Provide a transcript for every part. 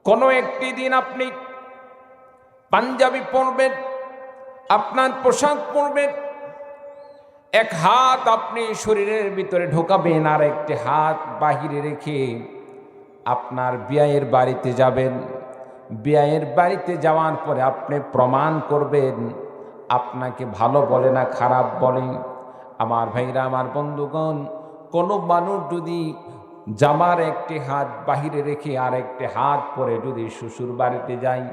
কোনো একটি দিন আপনি পাঞ্জাবি পরবেন, আপনার পোশাক পরবেন, এক হাত আপনি শরীরের ভিতরে ঢোকাবেন আর একটি হাত বাহিরে রেখে আপনার বিয়ের বাড়িতে যাবেন। বিয়ের বাড়িতে যাওয়ার পরে আপনি প্রমাণ করবেন আপনাকে ভালো বলে না খারাপ বলে। আমার ভাইরা, আমার বন্ধুগণ, কোনো মানুষ যদি জামার একটি হাত বাহিরে রেখে আর একটি হাত পরে যদি শ্বশুর বাড়িতে যায়,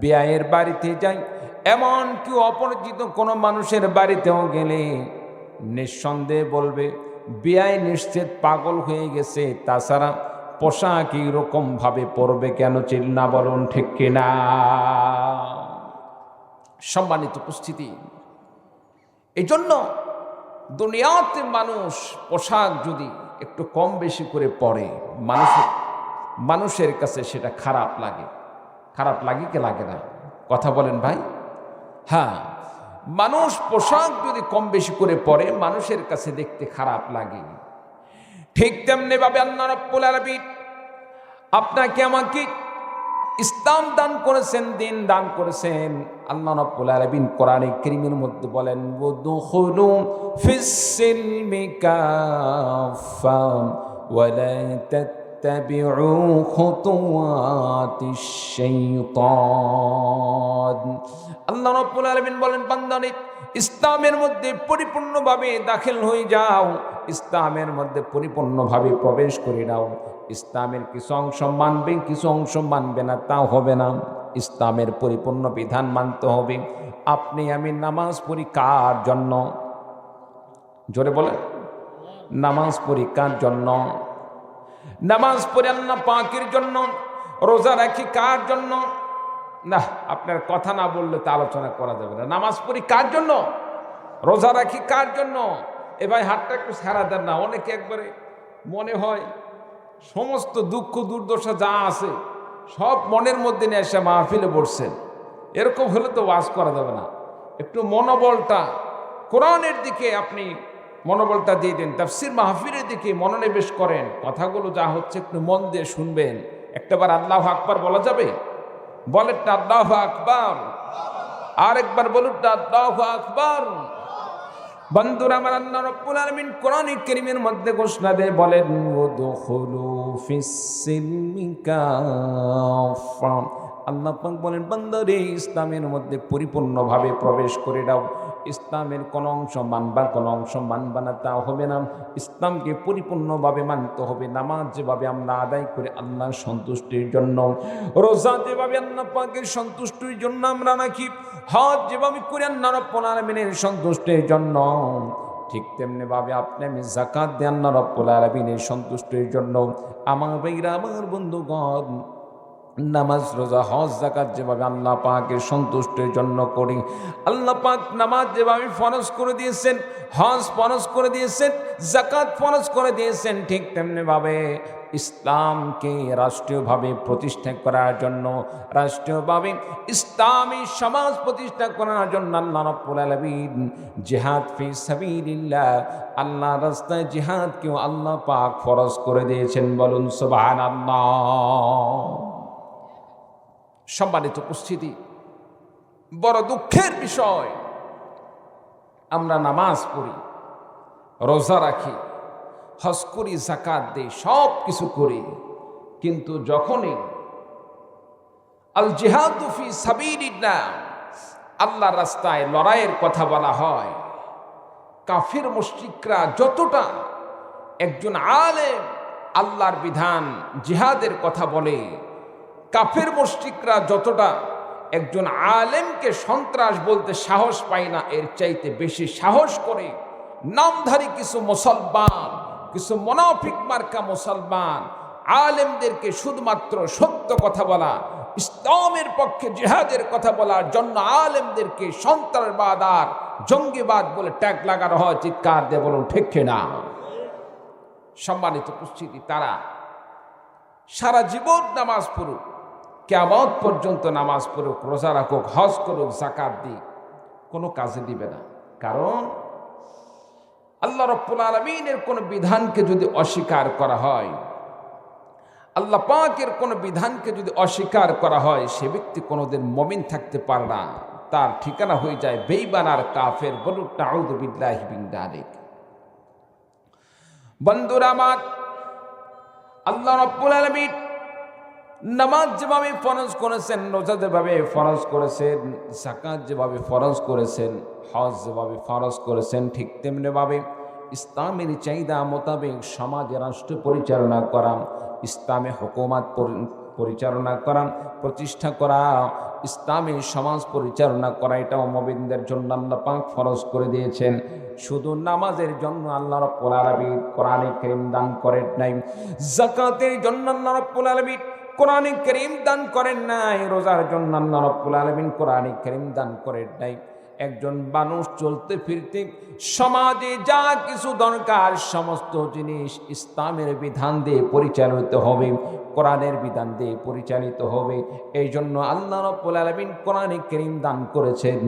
বিয়ের বাড়িতে যায়, এমন কি অপরিচিত কোনো মানুষের বাড়িতেও গেলে নিঃসন্দেহে বলবে বিয়ে নিশ্চিত পাগল হয়ে গেছে। তাছাড়া পোশাক এইরকম ভাবে পরবে কেন? চিল্লা বলুন ঠিক কিনা? সম্মানিত উপস্থিতি, এই জন্য দুনিয়াতে মানুষ পোশাক যদি একটু কম বেশি করে পরে মানুষের কাছে সেটা খারাপ লাগে। খারাপ লাগে কি লাগে না? কথা বলেন ভাই। হ্যাঁ, মানুষ পোশাক যদি কম বেশি করে পরে মানুষের কাছে দেখতে খারাপ লাগে। ঠিক তেমনি ভাবে আল্লাহ রাব্বুল আলামিন আপনাকে আমাকে ইসলাম দান করেছেন, দিন দান করেছেন। আল্লাহ রাব্বুল আলামিন কোরআনে কারীমের মধ্যে বলেন, ওয়াদখুলু ফিস-সিলমি কাফা ওয়া লা তাত্তাবিউ খুতুওয়াতিশ শাইতান। আল্লাহ রাব্বুল আলামিন বলেন, বান্দারে ইসলামের মধ্যে পরিপূর্ণভাবে দাখিল হয়ে যাও, ইসলামের মধ্যে পরিপূর্ণভাবে প্রবেশ করে নাও। ইসলামের কিছু অংশ মানবে, কিছু অংশ মানবে না, তাও হবে না। ইসলামের পরিপূর্ণ বিধান মানতে হবে। আপনি আমি নামাজ পড়ি কার জন্য? জোরে বলেন, নামাজ পড়ি কার জন্য? নামাজ পড়ি আল্লাহ পাকের জন্য। রোজা রাখি কার জন্য? না, আপনার কথা না বললে তো আলোচনা করা যাবে না। নামাজ পড়ি কার জন্য? রোজা রাখি কার জন্য? এ ভাই হাতটা একটু ছাড়া দেন না। অনেকে একবারে মনে হয় সমস্ত দুঃখ দুর্দশা যা আছে সব মনের মধ্যে নিয়ে এসে মাহফিলে বসছেন। এরকম হলে তো ওয়াজ করা যাবে না। একটু মনোবলটা কোরআনের দিকে আপনি মনোবলটা দিয়ে দিন, তাফসীর মাহফিলের দিকে মনোনিবেশ করেন। কথাগুলো যা হচ্ছে একটু মন দিয়ে শুনবেন। একটাবার আল্লাহু আকবার বলা যাবে? বলেন না আল্লাহু আকবার। আরেকবার বলুন না আল্লাহু আকবার। বন্ধুরা আমার, আল্লাহ রাব্বুল আলামিন কোরআনে কারীমের মধ্যে ঘোষণা দেয়, বলেন ওয়াদখুলু ফিস-সিলমি কাফা। আল্লাহ পাক বলেন, বান্দারে ইসলামের মধ্যে পরিপূর্ণভাবে প্রবেশ করে দাও। ইসলামের কোন অংশ মানবা, কোন অংশ মানবা না, তা হবে না। ইসলামকে পরিপূর্ণভাবে মানতে হবে। নামাজ যেভাবে আমরা আদায় করি আল্লাহর সন্তুষ্টির জন্য, রোজা যেভাবে আল্লাহ পাকের সন্তুষ্টির জন্য আমরা রাখি, হজ যেভাবে করি আল্লাহ রাব্বুল আলামিনের সন্তুষ্টির জন্য, ঠিক তেমনি ভাবে আপনি আমি যাকাত দেন আল্লাহ রাব্বুল আলামিনের সন্তুষ্টির জন্য। আমার ভাইরা, আমার বন্ধুগণ, নামাজ রোজা হজ যাকাত যেভাবে আল্লাহ পাকের সন্তুষ্টির জন্য করি, আল্লাহ পাক নামাজ যেভাবে ফরজ করে দিয়েছেন, হজ ফরজ করে দিয়েছেন, যাকাত ফরজ করে দিয়েছেন, ঠিক তেমনি ভাবে ইসলামকে রাষ্ট্রীয়ভাবে প্রতিষ্ঠা করার জন্য, রাষ্ট্রীয়ভাবে ইসলামী সমাজ প্রতিষ্ঠা করার জন্য আল্লাহ রাব্বুল আলামিন জিহাদ ফি সাবিলিল্লাহ, আল্লাহ রাস্তায় জিহাদকেও আল্লাহ পাক ফরজ করে দিয়েছেন। বলুন সুবহানাল্লাহ। সম্মানিত উপস্থিতি, বড় দুঃখের বিষয়, আমরা নামাজ পড়ি, রোজা রাখি, হজ করি, যাকাত দেই, সব কিছু করি, কিন্তু যখনই আল জিহাদু ফি সাবিলিল্লাহ, আল্লাহর রাস্তায় লড়াইয়ের কথা বলা হয়, কাফির মুশরিকরা যতটা একজন আলেম আল্লাহর বিধান জিহাদের কথা বলে, কাফের মুশরিকরা যতটা একজন আলেমকে সন্ত্রাস বলতে সাহস পায় না, এর চাইতে বেশি সাহস করে নামধারী কিছু মুসলমান, কিছু মুনাফিক মার্কা মুসলমান আলেমদেরকে শুধুমাত্র সত্য কথা বলা, ইসলামের পক্ষে জিহাদের কথা বলার জন্য আলেমদেরকে সন্ত্রাসবাদ আর জঙ্গিবাদ বলে ট্যাগ লাগানো হয়। চিৎকার দিয়ে বলুন ঠিক কিনা? সম্মানিত উপস্থিতি, তারা সারা জীবন নামাজ পড়ুক, কিয়ামত পর্যন্ত নামাজ পড়ুক, রোজা রাখুক, হজ করুক, যাকাত দিক, কোনো কাজে দিবে না। কারণ আল্লাহ রাব্বুল আলামিনের কোন বিধানকে যদি অস্বীকার করা হয়, আল্লাহ পাকের কোনো বিধানকে যদি অস্বীকার করা হয়, সে ব্যক্তি কোনোদিন মুমিন থাকতে পারে না, তার ঠিকানা হয়ে যায় বেঈমান আর কাফের। বলুন আউযু বিল্লাহি মিন যালিক। বন্ধুরা আমার, আল্লাহ রাব্বুল আলামিন নামাজ যেভাবে ফরজ করেছেন, রোজা যেভাবে ফরজ করেছেন, যাকাত যেভাবে ফরজ করেছেন, হজ যেভাবে ফরজ করেছেন, ঠিক তেমনিভাবে ইসলামের চাহিদা মোতাবেক সমাজে রাষ্ট্র পরিচালনা করা, ইসলামে হুকুমাত পরিচালনা করা, প্রতিষ্ঠা করা, ইসলামী সমাজ পরিচালনা করা, এটাও মুমিনদের জন্য আল্লাহ পাক ফরজ করে দিয়েছেন। শুধু নামাজের জন্য আল্লাহ রাব্বুল আলামিন কোরআনে কারীম দান করেন নাই, যাকাতের জন্য আল্লাহ রাব্বুল আলামিন কোরআনে কারীম দান করেন নাই, রোজার জন্য আল্লাহ রাব্বুল আলামিন কোরআনে কারীম দান করেন নাই। একজন মানুষ চলতে ফিরতে সমাজে যা কিছু দরকার সমস্ত জিনিস ইসলামের বিধান দিয়ে পরিচালিত হবে, কোরআনের বিধান দিয়ে পরিচালিত হবে। এই জন্য আল্লাহ রাব্বুল আলামিন কোরআনে কারীম দান করেছেন।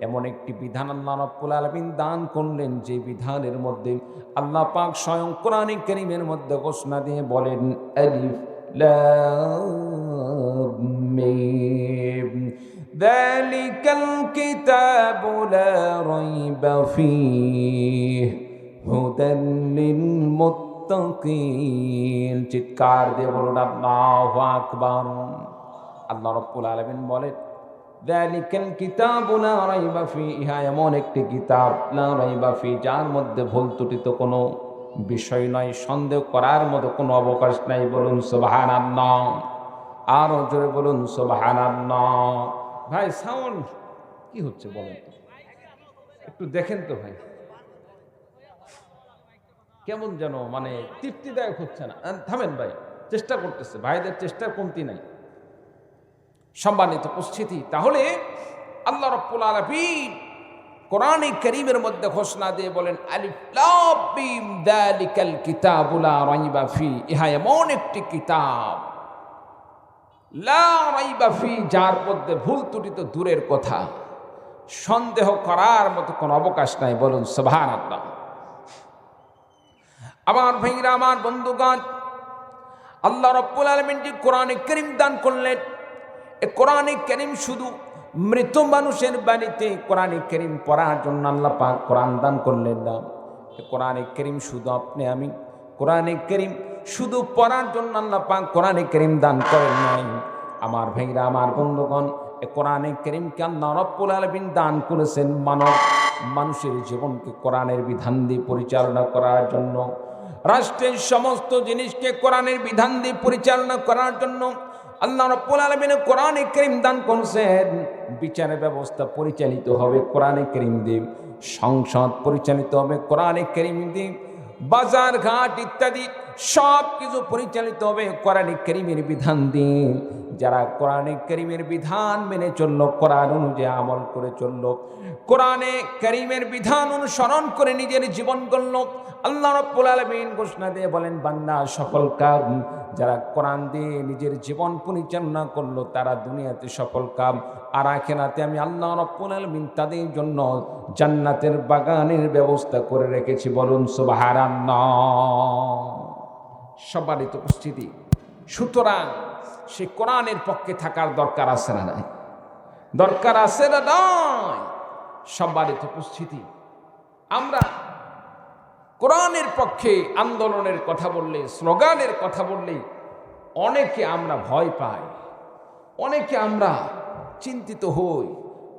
এমন একটি বিধান আল্লাহ রাব্বুল আলামিন দান করলেন, যে বিধানের মধ্যে আল্লাহ পাক স্বয়ং কোরআনে কারীমের মধ্যে ঘোষণা দিয়ে বলেন, আলিফ লাম মিম যালিকাল কিতাবু লা রাইবা ফীহি হুদাল লিল মুত্তাকিন। চিৎকার দিয়ে বলুন আল্লাহু আকবার। আল্লাহ রাব্বুল আলামিন বলেন, যালিকাল কিতাবু লা রাইবা ফীহি, ইহা এমন একটি কিতাব, লা রাইবা ফীহি, যার মধ্যে ভুল ত্রুটি তো কোনো বিষয় নয়, সন্দেহ করার মতো কোনো অবকাশ নাই। বলুন সুবহানাল্লাহ। আরো জোরে বলুন সুবহানাল্লাহ। ভাই সাউন্ড কি হচ্ছে বলেন তো, একটু দেখেন তো ভাই, কেমন যেন মানে তৃপ্তিদায়ক হচ্ছে না। থামেন ভাই, চেষ্টা করতেছে, ভাইদের চেষ্টার কমতি নাই। সম্মানিত উপস্থিতি, তাহলে আল্লাহ রাব্বুল আলামিন কোরআনে কারীমের মধ্যে ঘোষণা দিয়ে বলেন, আলিফ লাম মিম যালিকাল কিতাবু লা রাইবা ফীহি, ইহা এমন একটি কিতাব, লা রাইবা ফীহি, যার মধ্যে ভুল ত্রুটি তো দূরের কথা, সন্দেহ করার মতো কোনো অবকাশ নাই। বলুন সুবহানাল্লাহ। আমার ভাইরা, আমার বন্ধুগণ, আল্লাহ রাব্বুল আলামিন যে কোরআনে কারীম দান করলেন, এই কোরআনে কারীম শুধু মৃত মানুষের বাড়িতে কোরআনে কারীম পড়ার জন্য আল্লাহ পাক কোরআন দান করলেন না। কোরআনে কারীম শুধু আপনি আমি কোরআনে কারীম শুধু পড়ার জন্য আল্লাহ পাক কোরআনে কারীম দান করেন নাই। আমার ভাইরা, আমার বন্ধুগণ, এই কোরআনে কারীমকে আল্লাহ রাব্বুল আলামিন দান করেছেন মানুষের জীবনকে কোরআনের বিধান দিয়ে পরিচালনা করার জন্য, রাষ্ট্রের সমস্ত জিনিসকে কোরআনের বিধান দিয়ে পরিচালনা করার জন্য আল্লাহ রাব্বুল আলামিন কোরআনে কারীম দান করেছেন। বিচার ব্যবস্থা পরিচালিত হবে কোরআনে কারীম দিয়ে, সংসদ পরিচালিত হবে কোরআনে কারীম দিয়ে, বাজার ঘাট ইত্যাদি সব কিছু পরিচালিত হবে কোরআনে কারীমের বিধান দিয়ে। যারা কোরআনে কারীমের বিধান মেনে চলল, কোরআন অনুযায়ী আমল করে চলল, কোরআনে কারীমের বিধান অনুসরণ করে নিজের জীবন গড়ল, আল্লাহ রাব্বুল আলামিন ঘোষণা দিয়ে বলেন, বান্দা সফল কাম। যারা কোরআন দিয়ে নিজের জীবন পরিচালনা করলো, তারা দুনিয়াতে সফল কাম, আর আখিরাতে আমি আল্লাহ রাব্বুল আলামিন তাদের জন্য জান্নাতের বাগানের ব্যবস্থা করে রেখেছি। বলুন সুবহানাল্লাহ। সম্মানিত উপস্থিতি, সুতরাং সে কোরআনের পক্ষে থাকার দরকার আছে না নাই? দরকার আছে না নাই? সম্মানিত উপস্থিতি, আমরা কোরআনের পক্ষে আন্দোলনের কথা বললে, স্লোগানের কথা বললে অনেকে আমরা ভয় পাই, অনেকে আমরা চিন্তিত হই,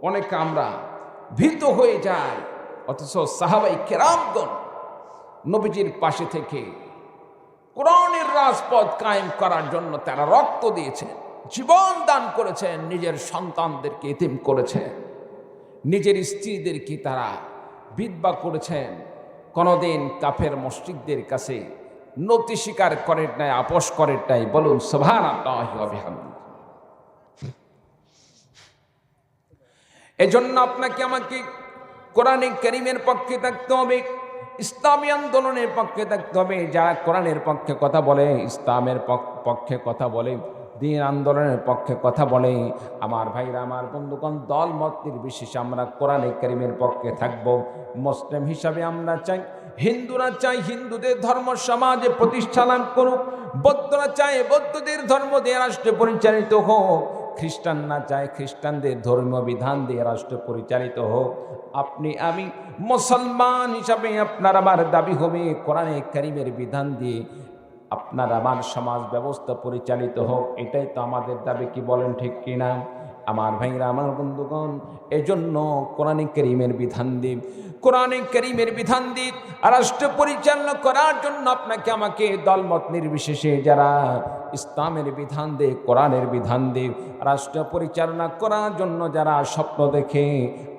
অনেকে আমরা ভীত হয়ে যাই। অথচ সাহাবায়ে কেরামগণ নবীজির পাশে থেকে কোরআনের রাজপথ কায়েম করার জন্য তারা রক্ত দিয়েছেন, জীবন দান করেছেন, নিজের সন্তানদেরকে এতিম করেছেন, নিজের স্ত্রীদেরকে তারা বিধবা করেছেন। কোনদিন কাফের মুশরিকদের কাছে নতি স্বীকার করেন নাই, আপোষ করেন নাই। বলুন সুবহানাল্লাহি ওয়া বিহামদিহি। এজন্য আপনাকে আমাকে কোরআনে কারীমের পক্ষে থাকতে হবে, ইসলামী আন্দোলনের পক্ষে থাকতে হবে। যারা কোরআনের পক্ষে কথা বলে, ইসলামের পক্ষে কথা বলে, দ্বীন আন্দোলনের পক্ষে কথা বলে, আমার ভাইরা, আমার বন্ধুগণ, দল মত নির্বিশেষে আমরা কোরআনে কারীমের পক্ষে থাকব। মুসলিম হিসাবে আমরা চাই, হিন্দুরা চাই হিন্দুদের ধর্ম সমাজে প্রতিষ্ঠা লাভ করুক, বৌদ্ধরা চায় বৌদ্ধদের ধর্ম দিয়ে রাষ্ট্র পরিচালিত হোক, খ্রিস্টানরা চায় খ্রিস্টানদের ধর্মীয় বিধান দিয়ে রাষ্ট্র পরিচালিত হোক। আপনি আমি মুসলমান হিসাবে আপনার আমার দাবি হবে কোরআনে কারীমের বিধান দিয়ে আপনার আমার সমাজ ব্যবস্থা পরিচালিত হোক। এটাই তো আমাদের দাবি, কি বলেন ঠিক কিনা আমার ভাইরা, আমার বন্ধুগণ? এজন্য কোরআনে কারীমের বিধান দিয়ে, কোরআনে কারীমের বিধান দিয়ে রাষ্ট্র পরিচালনা করার জন্য আপনাকে আমাকে দলমত নির্বিশেষে যারা ইসলামের বিধান দিয়ে, কোরআনের বিধান দিয়ে রাষ্ট্র পরিচালনা করার জন্য যারা স্বপ্ন দেখে,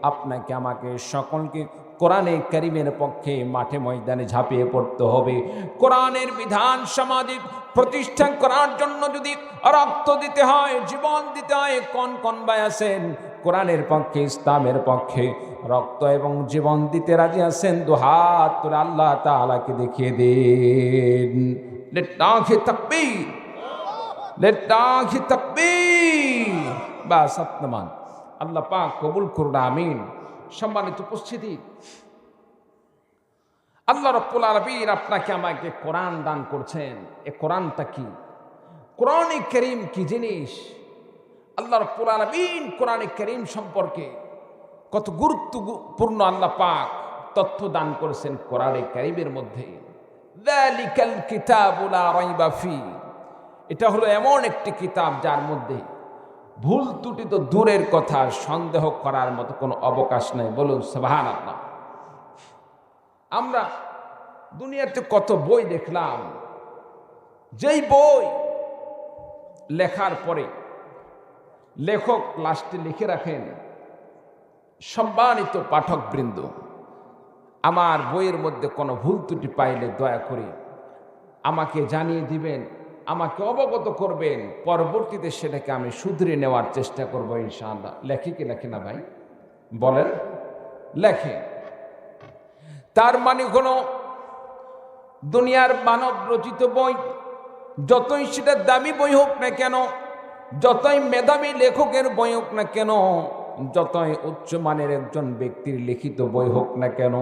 আপনাকে আমাকে সকলকে কোরআনে কারীমের পক্ষে মাঠে ময়দানে ঝাঁপিয়ে পড়তে হবে। কোরআনের বিধান সমাজে প্রতিষ্ঠা করার জন্য যদি রক্ত দিতে হয়, জীবন দিতে হয়, কোন কোন ভাই আছেন কোরআনের পক্ষে, ইসলামের পক্ষে রক্ত এবং জীবন দিতে রাজি আছেন? দুহাত তুলে আল্লাহ তাআলাকে দেখিয়ে দিন। লিল্লাহি তাকবীর, লিল্লাহি তাকবীর। বাস আত্মমান আল্লাহ পাক কবুল করুন, আমিন। সম্মানিত উপস্থিতি, আল্লাহ রাব্বুল আলামিন আপনাকে আমাকে কোরআন দান করছেন। এ কোরআনটা কি? কোরআনে কারীম কি জিনিস? আল্লাহ রাব্বুল আলামিন কোরআনে কারীম সম্পর্কে কত গুরুত্বপূর্ণ আল্লাহ পাক তথ্য দান করেছেন কোরআনে কারীমের মধ্যে। যালিকাল কিতাবু লা রাইবা ফি, এটা হলো এমন একটি কিতাব যার মধ্যে ভুল ত্রুটি তো দূরের কথা, সন্দেহ করার মতো কোনো অবকাশ নাই। বলুন সুবহানাল্লাহ। আমরা দুনিয়াতে কত বই দেখলাম, যেই বই লেখার পরে লেখক লাস্টে লিখে রাখেন, সম্মানিত পাঠকবৃন্দ, আমার বইয়ের মধ্যে কোনো ভুল ত্রুটি পাইলে দয়া করে আমাকে জানিয়ে দিবেন, আমাকে অবগত করবেন, পরবর্তীতে সেটাকে আমি শুধরে নেওয়ার চেষ্টা করবো ইনশাআল্লাহ। লেখে কি লেখে না ভাই? বলেন, লেখে। তার মানে হলো দুনিয়ার মানব রচিত বই, যতই সেটা দামি বই হোক না কেন, যতই মেধাবী লেখকের বই হোক না কেন, যতই উচ্চমানের একজন ব্যক্তির লিখিত বই হোক না কেন,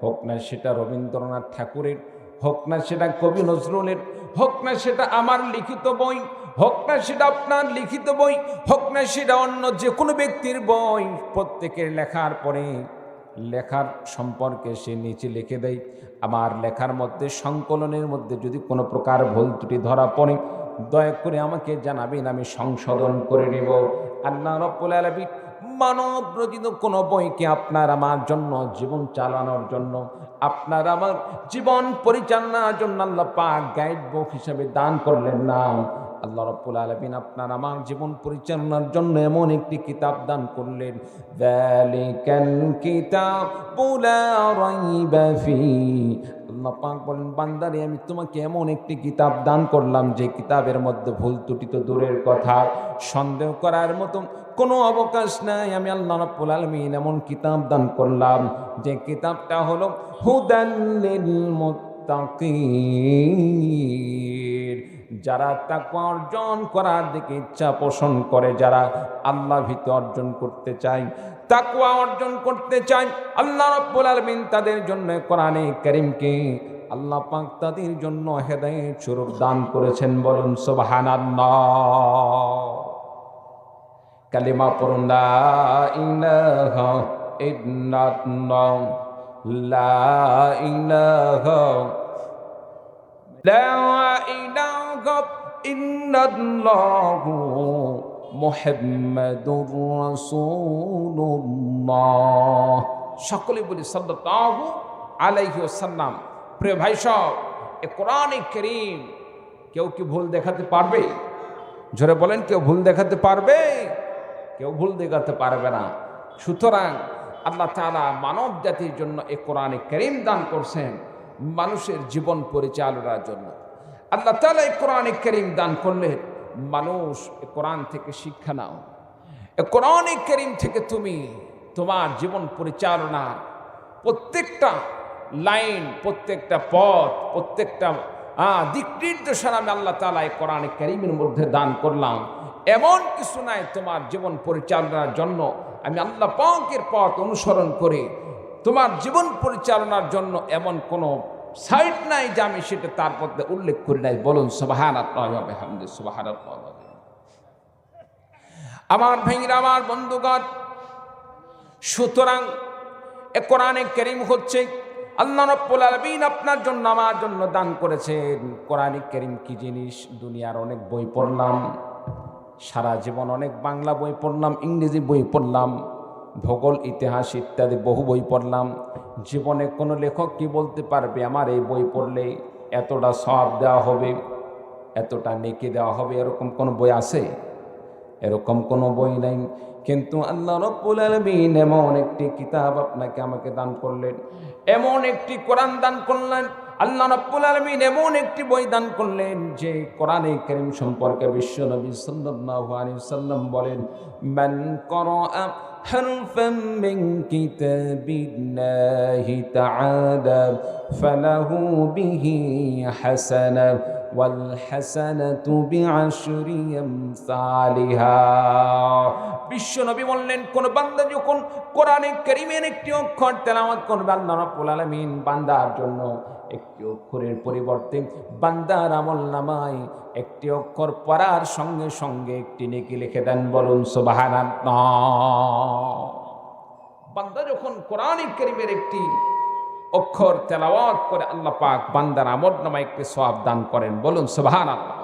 হোক না সেটা রবীন্দ্রনাথ ঠাকুরের, হোক না সেটা কবি নজরুলের, হোক না সেটা আমার লিখিত বই, হোক না সেটা আপনার লিখিত বই, হোক না সেটা অন্য যে কোনো ব্যক্তির বই, প্রত্যেকের লেখার পরে লেখার সম্পর্কে সে নিচে লিখে দেয়, আমার লেখার মধ্যে সংকলনের মধ্যে যদি কোনো প্রকার ভুল ত্রুটি ধরা পড়ে দয়া করে আমাকে জানাবেন, আমি সংশোধন করে নেব। আল্লাহ রাব্বুল আলামিন মানব রচিত কোনো বইকে আপনার আমার জন্য, জীবন চালানোর জন্য, আপনার আমার জীবন পরিচালনার জন্য আল্লাহ পাক গাইড বুক হিসেবে দান করলেন না। আল্লাহ রাব্বুল আলামিন আপনার আমার জীবন পরিচালনার জন্য এমন একটি কিতাব দান করলেন, যালিকাল কিতাবু লা রাইবা ফি। আল্লাহ পাক বলেন, বান্দারে আমি তোমাকে এমন একটি কিতাব দান করলাম যে কিতাবের মধ্যে ভুল ত্রুটি তো দূরের কথা, সন্দেহ করার মতো কোনো অবকাশ নাই। আমি আল্লাহ রাব্বুল আলামিন এমন কিতাব দান করলাম যে কিতাবটা হলো হুদাল লিল মুত্তাকিন, যারা তাকওয়া অর্জন করার দিকে ইচ্ছা পোষণ করে, যারা আল্লাহ ভীতি অর্জন করতে চায়, তাকওয়া অর্জন করতে চায়, আল্লাহ রাব্বুল আলামিন তাদের জন্য কোরআনে কারীমকে আল্লাহ পাক তাদের জন্য হেদায়েত স্বরূপ দান করেছেন। বলুন সুবহানাল্লাহ। কালিমা পড়ুন, লা ইলাহা ইল্লাল্লাহ, লা ইলাহা, লা ইলাহা ইল্লাল্লাহ মুহাম্মাদুর রাসূলুল্লাহ। সকলে বলি সাল্লাল্লাহু আলাইহি ওয়াসাল্লাম। প্রিয় ভাই সব, এ কোরআনে কারীম কেউ কি ভুল দেখাতে পারবে? জোরে বলেন, কেউ ভুল দেখাতে পারবে? কেউ ভুল দেখাতে পারবে না। সুতরাং আল্লাহ তাআলা মানব জাতির জন্য এ কোরআনে কারীম দান করছেন মানুষের জীবন পরিচালনার জন্য। আল্লাহ তাআলা এই কোরআনে কারীম দান করলেন, মানুষ এ কোরআন থেকে শিক্ষা নাও, এ কোরআনে কারীম থেকে তুমি তোমার জীবন পরিচালনা প্রত্যেকটা লাইন, প্রত্যেকটা পথ, প্রত্যেকটা দিক নির্দেশনা আমি আল্লাহ তাআলা এই কোরআনে কারীমের মধ্যে দান করলাম। এমন কিছু নাই তোমার জীবন পরিচালনার জন্য আমি আল্লাহ পাকের পথ অনুসরণ করে তোমার জীবন পরিচালনার জন্য এমন কোনো সাইড নাই যে আমি সেটা তার মধ্যে উল্লেখ করি নাই। বলুন সুবহানাল্লাহি ওয়া বিহামদিহি, সুবহানাল্লাহ। আমার ভাইরা, আমার বন্ধুগণ, সুতরাং এ কোরআনে কারীম হচ্ছে আল্লাহ রাব্বুল আলামিন আপনার জন্য আমার জন্য দান করেছেন। কোরআনে কারীম কি জিনিস? দুনিয়ার অনেক বই পড়লাম, সারা জীবন অনেক বাংলা বই পড়লাম, ইংরেজি বই পড়লাম, ভূগোল, ইতিহাস ইত্যাদি বহু বই পড়লাম। জীবনে কোনো লেখক কি বলতে পারবে আমার এই বই পড়লে এতটা সওয়াব দেওয়া হবে, এতটা নেকি দেওয়া হবে? এরকম কোনো বই আছে? এরকম কোনো বই নাই। কিন্তু আল্লাহ রাব্বুল আলামিন এমন একটি কিতাব আপনাকে আমাকে দান করলেন, এমন একটি কোরআন দান করলেন। আল্লাহ রাব্বুল আলামিন এমন একটি বই দান করলেন যে কোরআনে কারীম সম্পর্কে বিশ্ব নবী সাল্লাল্লাহু আলাইহি ওয়াসাল্লাম বলেন, মান ক্বারাআ হারফাম মিন কিতাবিল্লাহি তাআলা ফালাহু বিহি হাসানাহ ওয়াল হাসানাতু বিআশরি আমসালিহা। বিশ্ব নবী বললেন, কোন বান্দা যখন কোরআনে কারীমের একটি অক্ষর তেলাওয়াত করবে, আল্লাহ রাব্বুল আলামিন বান্দার জন্য একটি অক্ষরের পরিবর্তে বান্দার আমলনামায় একটি অক্ষর পড়ার সঙ্গে সঙ্গে একটি নেকি লিখে দেন। বলুন সুবহানাল্লাহ। বান্দা যখন কোরআনে কারীমের একটি অক্ষর তেলাওয়াত করে, আল্লাহ পাক বান্দার আমলনামায় একটি সওয়াব দান করেন। বলুন সুবহানাল্লাহ।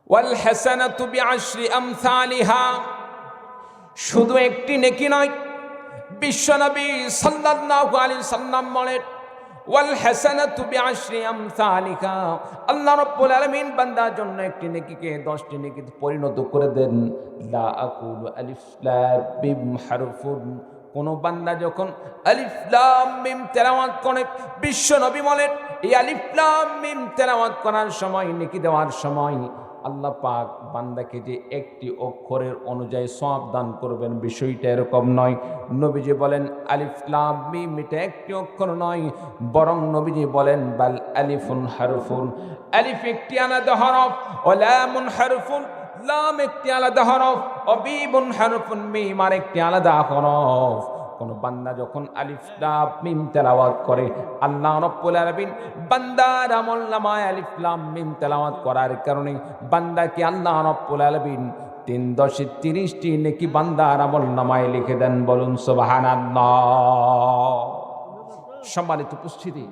ওয়াল হাসানাতু বিআশরি আমসালিহা, শুধু একটি নেকি নয়, বিশ্বনবী সাল্লাল্লাহু আলাইহি সাল্লাম বলেন, ওয়াল হাসানাতু বিআশরি আমসালিহা, আল্লাহ রাব্বুল আলামিন বান্দার জন্য একটি নেকিকে 10টি নেকিতে পরিণত করে দেন। লা আকুলু আলিফ লাম মিম হারফুন, কোন বান্দা যখন আলিফ লাম মিম তেলাওয়াত করে, বিশ্ব নবী বলেন এই আলিফ লাম মিম তেলাওয়াত করার সময়, নেকি দেওয়ার সময় আল্লাহ পাক বান্দাকে যে একটি অক্ষরের অনুযায়ী সওয়াব দান করবেন, বিষয়টা এরকম নয়। নবীজি বলেন আলিফ লাম মিম এটা একটি অক্ষর নয়, বরং নবীজি বলেন বাল আলিফুন হারফুন, আলিফ একটি আলাদা হরফ, ও লামুন হারফুন, লাম একটি আলাদা হরফ, ও মিমুন হারফুন, মিম আর একটি আলাদা হরফ। কোন বান্দা যখন আলিফ লাম মিম তেলাওয়াত করে, আল্লাহ রাব্বুল আলামিন বান্দার আমলনামায় আলিফ লাম মিম তেলাওয়াত করার কারণে বান্দাকে আল্লাহ রাব্বুল আলামিন 3 10 30টি নেকি বান্দার আমলনামায় লিখে দেন। বলুন সুবহানাল্লাহ। সম্মানিত উপস্থিতি,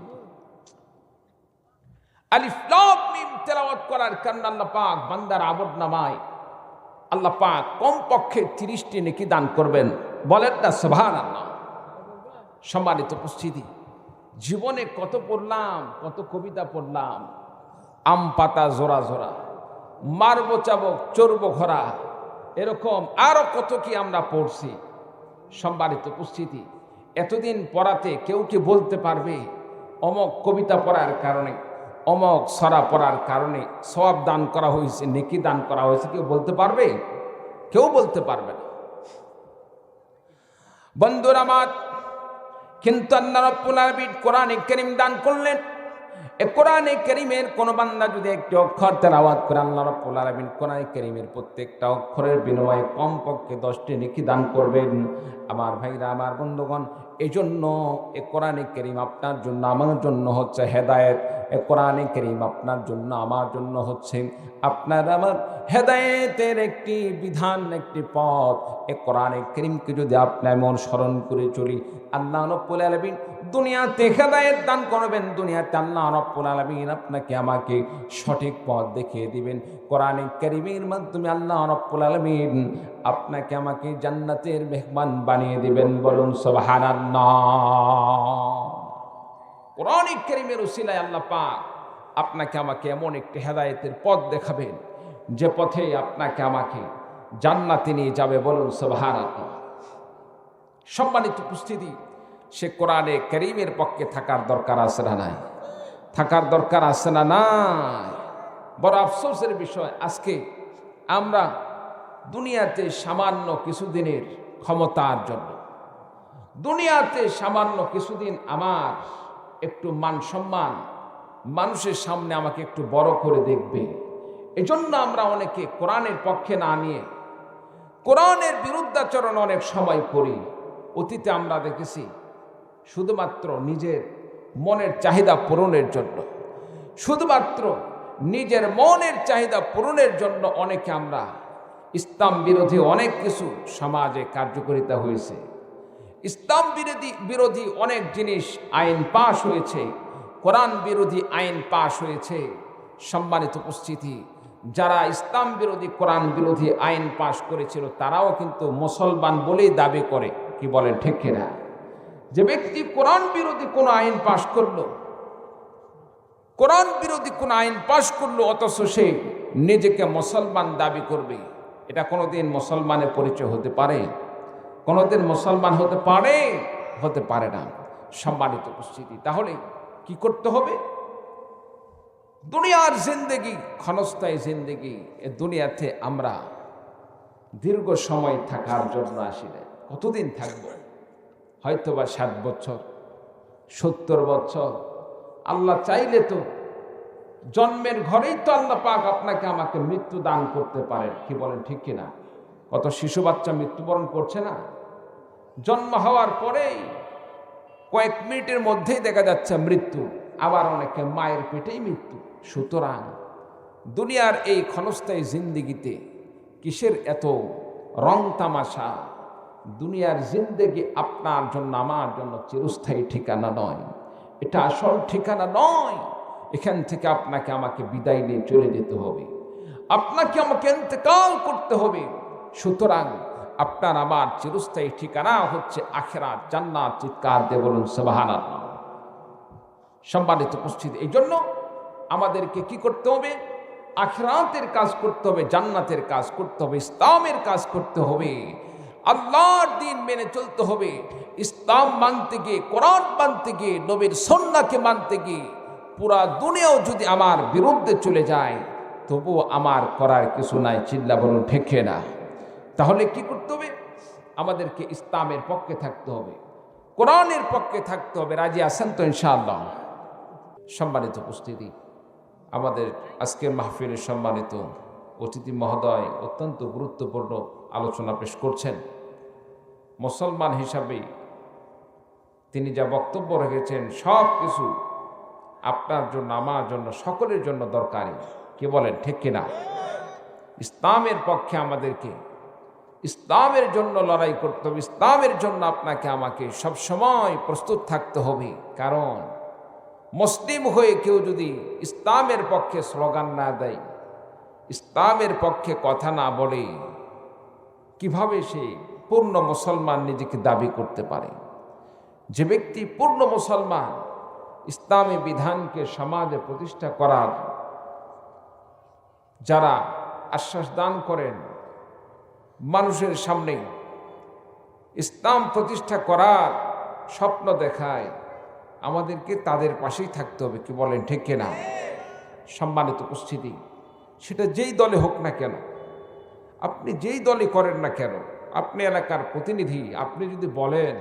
আলিফ লাম মিম তেলাওয়াত করার কারণে আল্লাহ পাক বান্দার আমলনামায় আল্লাহ পাক কমপক্ষে 30টি নেকি দান করবেন। বলেন না সুবহানাল্লাহ। সম্মানিত উপস্থিতি, জীবনে কত পড়লাম, কত কবিতা পড়লাম, আম পাতা জোড়া জোড়া, মারবো চাবক চড়বো ঘোড়া, এরকম আরো কত কি আমরা পড়ছি। সম্মানিত উপস্থিতি, এতদিন পড়াতে কেউ কি বলতে পারবে অমক কবিতা পড়ার কারণে, অমক সরা পড়ার কারণে সওয়াব দান করা হয়েছে, নেকি দান করা হয়েছে? কেউ বলতে পারবে? কেউ বলতে পারবে না। বন্ধুরা আমার, কিন্তু আল্লাহ রাব্বুল আলামিন কোরআনে কারীম দান করলেন। এই কোরআনে কারীমের কোন বান্দা যদি একটি অক্ষর তেলাওয়াত করে, আল্লাহ রাব্বুল আলামিন কোরআনে কারীমের প্রত্যেকটা অক্ষরের বিনিময়ে কমপক্ষে 10টি নেকি দান করবেন। আমার ভাইরা, আমার বন্ধুগণ, এই জন্য এই কোরআনে কারীম আপনার জন্য আমার জন্য হচ্ছে হেদায়েত। এই কোরআনে কারীম আপনার জন্য আমার জন্য হচ্ছে আপনার আমার হেদায়েতের একটি বিধান, একটি পথ। এই কোরআনে কারীমকে যদি আপনি এমন স্মরণ করে চলি, আল্লাহ রাব্বুল আলামিন দুনিয়াতে হেদায়েত দান করবেন। দুনিয়াতে আল্লাহ রাব্বুল আলামিন আপনাকে আমাকে সঠিক পথ দেখিয়ে দিবেন। কোরআনে কারীমের মাধ্যমে আল্লাহ রাব্বুল আলামিন আপনাকে আমাকে জান্নাতের মেহমান বানিয়ে দিবেন। বলুন সুবহানাল্লাহ। কোরআনে কারীমের উসিলায় আল্লাহ পাক আপনাকে আমাকে এমন একটি হেদায়েতের পথ দেখাবেন যে পথে আপনাকে আমাকে জান্নাতে নিয়ে যাবে। বলুন সুবহানাল্লাহ। সম্মানিত উপস্থিতি, সে কোরআনে কারীমের পক্ষে থাকার দরকার আছে না নাই? থাকার দরকার আছে না নাই? বড় আফসোসের বিষয়, আজকে আমরা দুনিয়াতে সামান্য কিছুদিনের ক্ষমতার জন্য, দুনিয়াতে সামান্য কিছুদিন আমার একটু মান সম্মান, মানুষের সামনে আমাকে একটু বড় করে দেখবে, এজন্য আমরা অনেকে কোরআনের পক্ষে না নিয়ে কোরআনের বিরুদ্ধাচরণ অনেক সময় করি। অতীতে আমরা দেখেছি শুধুমাত্র নিজের মনের চাহিদা পূরণের জন্য, শুধুমাত্র নিজের মনের চাহিদা পূরণের জন্য অনেকে আমরা ইসলাম বিরোধী অনেক কিছু সমাজে কার্যকারিতা হয়েছে। ইসলাম বিরোধী অনেক জিনিস আইন পাশ হয়েছে, কোরআন বিরোধী আইন পাশ হয়েছে। সম্মানিত উপস্থিতি, যারা ইসলাম বিরোধী কোরআন বিরোধী আইন পাশ করেছিল তারাও কিন্তু মুসলমান বলেই দাবি করে। কি বলেন ঠিক কিনা? যে ব্যক্তি কোরআন বিরোধী কোনো আইন পাশ করলো, কোরআন বিরোধী কোন আইন পাশ করলো, অথচ সে নিজেকে মুসলমান দাবি করবে, এটা কোনোদিন মুসলমানের পরিচয় হতে পারে? কোনোদিন মুসলমান হতে পারে? হতে পারে না। সম্মানিত উপস্থিতি, তাহলে কি করতে হবে? দুনিয়ার জিন্দেগি ক্ষণস্থায়ী জিন্দেগি, এ দুনিয়াতে আমরা দীর্ঘ সময় থাকার জন্য আসি না। কতদিন থাকবো? হয়তোবা 60 বছর, 70 বছর। আল্লাহ চাইলে তো জন্মের ঘরেই তো আল্লাহ পাক আপনাকে আমাকে মৃত্যু দান করতে পারেন। কি বলেন ঠিক কিনা? কত শিশু বাচ্চা মৃত্যুবরণ করছে না? জন্ম হওয়ার পরেই কয়েক মিনিটের মধ্যেই দেখা যাচ্ছে মৃত্যু, আবার অনেকে মায়ের পেটেই মৃত্যু। সুতরাং দুনিয়ার এই ক্ষণস্থায়ী জিন্দেগিতে কিসের এত রং তামাশা? দুনিয়ার জিন্দেগি আপনার জন্য আমার জন্য চিরস্থায়ী ঠিকানা নয়, এটা আসল ঠিকানা নয়। এখান থেকে আপনাকে আমাকে বিদায় নিয়ে চলে যেতে হবে, আপনাকে আমাকে ইন্তেকাল করতে হবে। সুতরাং আপনার আমার চিরস্থায়ী ঠিকানা হচ্ছে আখিরাত, জান্নাত। চিৎকার দিয়ে বলুন সুবহানাল্লাহ। সম্মানিত উপস্থিতি, এই জন্য আমাদেরকে কি করতে হবে? আখিরাতের কাজ করতে হবে, জান্নাতের কাজ করতে হবে, ইসলামের কাজ করতে হবে, আল্লাহর দ্বীন মেনে চলতে হবে। ইসলাম মানতে গিয়ে, কোরআন মানতে গিয়ে, নবীর সুন্নাহকে মানতে গিয়ে পুরা দুনিয়াও যদি আমার বিরুদ্ধে চলে যায়, তবুও আমার করার কিছু নাই। চিল্লা বলুন ঠিক না? তাহলে কি করতে হবে? আমাদেরকে ইসলামের পক্ষে থাকতে হবে, কোরআনের পক্ষে থাকতে হবে। রাজি আছেন তো ইনশাআল্লাহ? সম্মানিত উপস্থিতি, আমাদের আজকের মাহফিলের সম্মানিত অতিথি মহোদয় অত্যন্ত গুরুত্বপূর্ণ আলোচনা পেশ করছেন। মুসলমান হিসাবে তিনি যা বক্তব্য রেখেছেন সব কিছু আপনার জন্য, আমার জন্য, সকলের জন্য দরকারি। কি বলেন ঠিক কিনা? ইসলামের পক্ষে আমাদেরকে ইসলামের জন্য লড়াই করতে হবে, ইসলামের জন্য আপনাকে আমাকে সবসময় প্রস্তুত থাকতে হবে। কারণ মুসলিম হয়ে কেউ যদি ইসলামের পক্ষে স্লোগান না দেয়, ইসলামের পক্ষে কথা না বলে, কিভাবে সে পূর্ণ মুসলমান নিজেকে দাবি করতে পারে? যে ব্যক্তি পূর্ণ মুসলমান, ইসলামী বিধানকে সমাজে প্রতিষ্ঠা করার যারা আশ্বাস দান করেন, মানুষের সামনে ইসলাম প্রতিষ্ঠা করার স্বপ্ন দেখায়, আমাদেরকে তাদের পাশেই থাকতে হবে। কি বলেন ঠিক কিনা? সম্মানিত উপস্থিতি, সেটা যেই দলে হোক না কেন, আপনি যেই দলই করেন না কেন, আপনি এলাকার প্রতিনিধি, আপনি যদি বলেন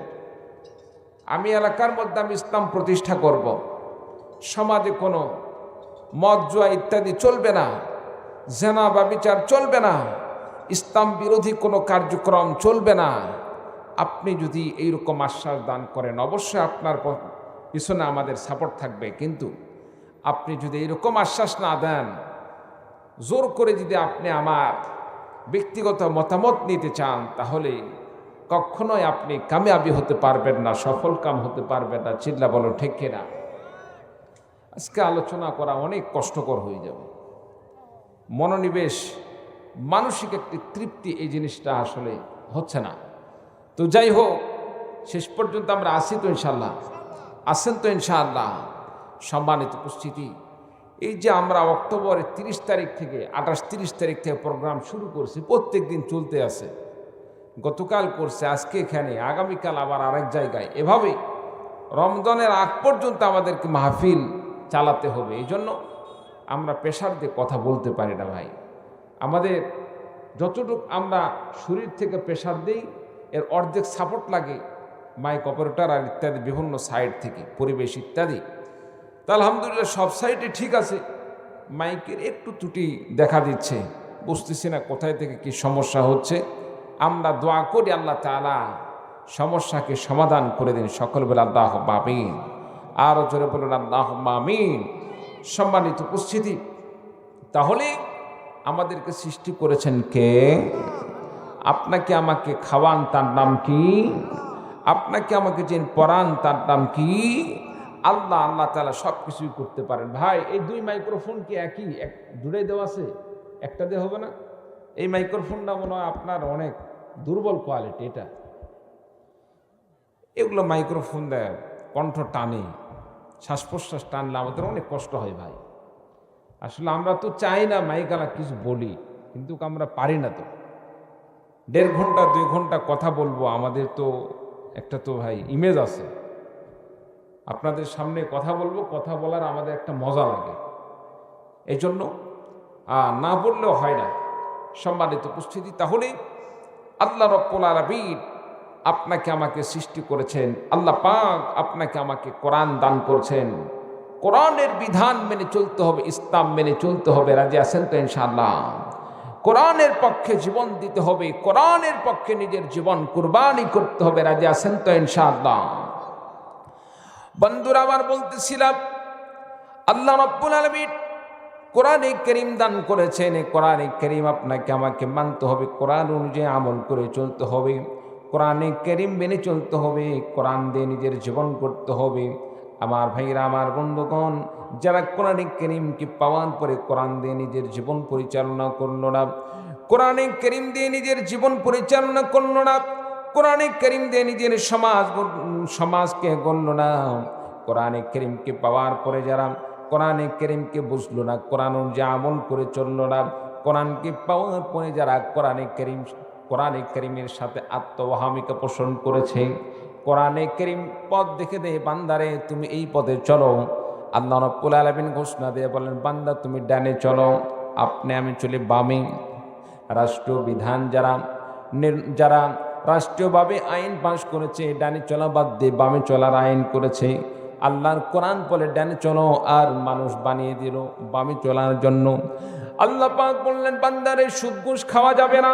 আমি এলাকার মধ্যে আমি ইসলাম প্রতিষ্ঠা করব, সমাজে কোনো মদ জুয়া ইত্যাদি চলবে না, জেনা বা বিচার চলবে না, ইসলাম বিরোধী কোনো কার্যক্রম চলবে না, আপনি যদি এইরকম আশ্বাস দান করেন, অবশ্যই আপনার পিছনে আমাদের সাপোর্ট থাকবে। কিন্তু আপনি যদি এইরকম আশ্বাস না দেন, জোর করে যদি আপনি আমার ব্যক্তিগত মতামত নিতে চান, তাহলে কখনোই আপনি কামিয়াবি হতে পারবেন না, সফল কাম হতে পারবেন না। চিল্লা বলো ঠিক কিনা? আজকে আলোচনা করা অনেক কষ্টকর হয়ে যাবে। মনোনিবেশ, মানসিক একটি তৃপ্তি, এই জিনিসটা আসলে হচ্ছে না। তো যাই হোক, শেষ পর্যন্ত আমরা আসি তো ইনশাল্লাহ? আসেন তো ইনশাআল্লাহ? সম্মানিত উপস্থিতি, এই যে আমরা অক্টোবরের 30 তারিখ থেকে 28-30 তারিখ থেকে প্রোগ্রাম শুরু করছি, প্রত্যেক দিন চলতে আছে। গতকাল করছে, আজকে এখানে, আগামীকাল আবার আরেক জায়গায়, এভাবে রমজানের আগ পর্যন্ত আমাদেরকে মাহফিল চালাতে হবে। এই জন্য আমরা প্রেশার দিয়ে কথা বলতে পারি না ভাই। আমাদের যতটুকু আমরা শরীর থেকে প্রেশার দিই, এর অর্ধেক সাপোর্ট লাগে মাইক অপারেটর আর ইত্যাদি বিভিন্ন সাইড থেকে, পরিবেশ ইত্যাদি। তা আলহামদুলিল্লাহ সব সাইডে ঠিক আছে, মাইকের একটু ত্রুটি দেখা দিচ্ছে, বুঝতেছি না কোথায় থেকে কি সমস্যা হচ্ছে। আমরা দোয়া করি আল্লাহ তাআলা সমস্যাকে সমাধান করে দিন। সকল বলে আল্লাহ আমিন। আরো জোরে বলুন আল্লাহুম্মা আমিন। সম্মানিত উপস্থিতি, তাহলে আমাদেরকে সৃষ্টি করেছেন কে? আপনাকে আমাকে খাওয়ান, তার নাম কি? আপনাকে আমাকে যে পড়ান, তার নাম কি? আল্লাহ। আল্লাহ তাআলা সব কিছুই করতে পারেন। ভাই, এই দুই মাইক্রোফোন কি একই জুড়ে দেওয়া আছে? একটা দিয়ে হবে না? এই মাইক্রোফোনটা মনে হয় আপনার অনেক দুর্বল কোয়ালিটি। এটা এগুলো মাইক্রোফোন দেয় কণ্ঠ টানে, শ্বাস প্রশ্বাস টানলে আমাদের অনেক কষ্ট হয় ভাই। আসলে আমরা তো চাই না মাইকালা কিছু বলি, কিন্তু আমরা পারি না। তো 1.5 ঘন্টা 2 ঘন্টা কথা বলবো, আমাদের তো একটা তো ভাই ইমেজ আছে। আপনাদের সামনে কথা বলবো, কথা বলার আমাদের একটা মজা লাগে, এই জন্য না বললেও হয় না। সম্মানিত উপস্থিতি, তাহলে আল্লাহ রাব্বুল আলামিন আপনাকে আমাকে সৃষ্টি করেছেন। আল্লাহ পাক আপনাকে আমাকে কোরআন দান করছেন। কোরআনের বিধান মেনে চলতে হবে, ইসলাম মেনে চলতে হবে। রাজি আছেন তো ইনশাআল্লাহ? কোরআনের পক্ষে জীবন দিতে হবে, কোরআনের পক্ষে নিজের জীবন কুরবানি করতে হবে। রাজি আছেন তো ইনশাআল্লাহ? বন্ধুরা আমার, বলতেছিলাম আল্লাহ রাব্বুল আলামিন কোরআনে কারীম দান করেছেন। এই কোরআনে কারীম আপনাকে আমাকে মানতে হবে, কোরআন অনুযায়ী আমল করে চলতে হবে, কোরআনে কারীম মেনে চলতে হবে, কোরআন দিয়ে নিজের জীবন করতে হবে। আমার ভাইরা, আমার বন্ধুগণ, যারা কোরআনে কারীমকে পাওয়ার পরে কোরআন দিয়ে নিজের জীবন পরিচালনা করলো না, কোরআনে কারীম দিয়ে নিজের জীবন পরিচালনা করলো না, কোরআনে কারীম দিয়ে নিজের সমাজকে গড়ল না, কোরআনে কারীমকে পাওয়ার পরে যারা কোরআনে কারীমকে বুঝলো না, কোরআন অনুযায়ী আমল করে চললো না, কোরআনকে পাওয়ার পরে যারা কোরআনে কারীমের সাথে আত্মওয়াহামিকা পোষণ করেছে, কোরআনে কারীম পথ দেখে দেয়, বান্দারে তুমি এই পথে চলো। আল্লাহ রাব্বুল আলামিন ঘোষণা দিয়ে বলেন, বান্দা তুমি ডানে চলো, আপনি আমি চলি বামে। রাষ্ট্রীয় বিধান যারা রাষ্ট্রীয়ভাবে আইন পাশ করেছে, ডানে চলা বাদ দিয়ে বামে চলার আইন করেছে। আল্লাহর কোরআন বলে ডানে চলো, আর মানুষ বানিয়ে দিল বামে চলার জন্য। আল্লাহ পাক বললেন, বান্দারে সুদ ঘুষ খাওয়া যাবে না।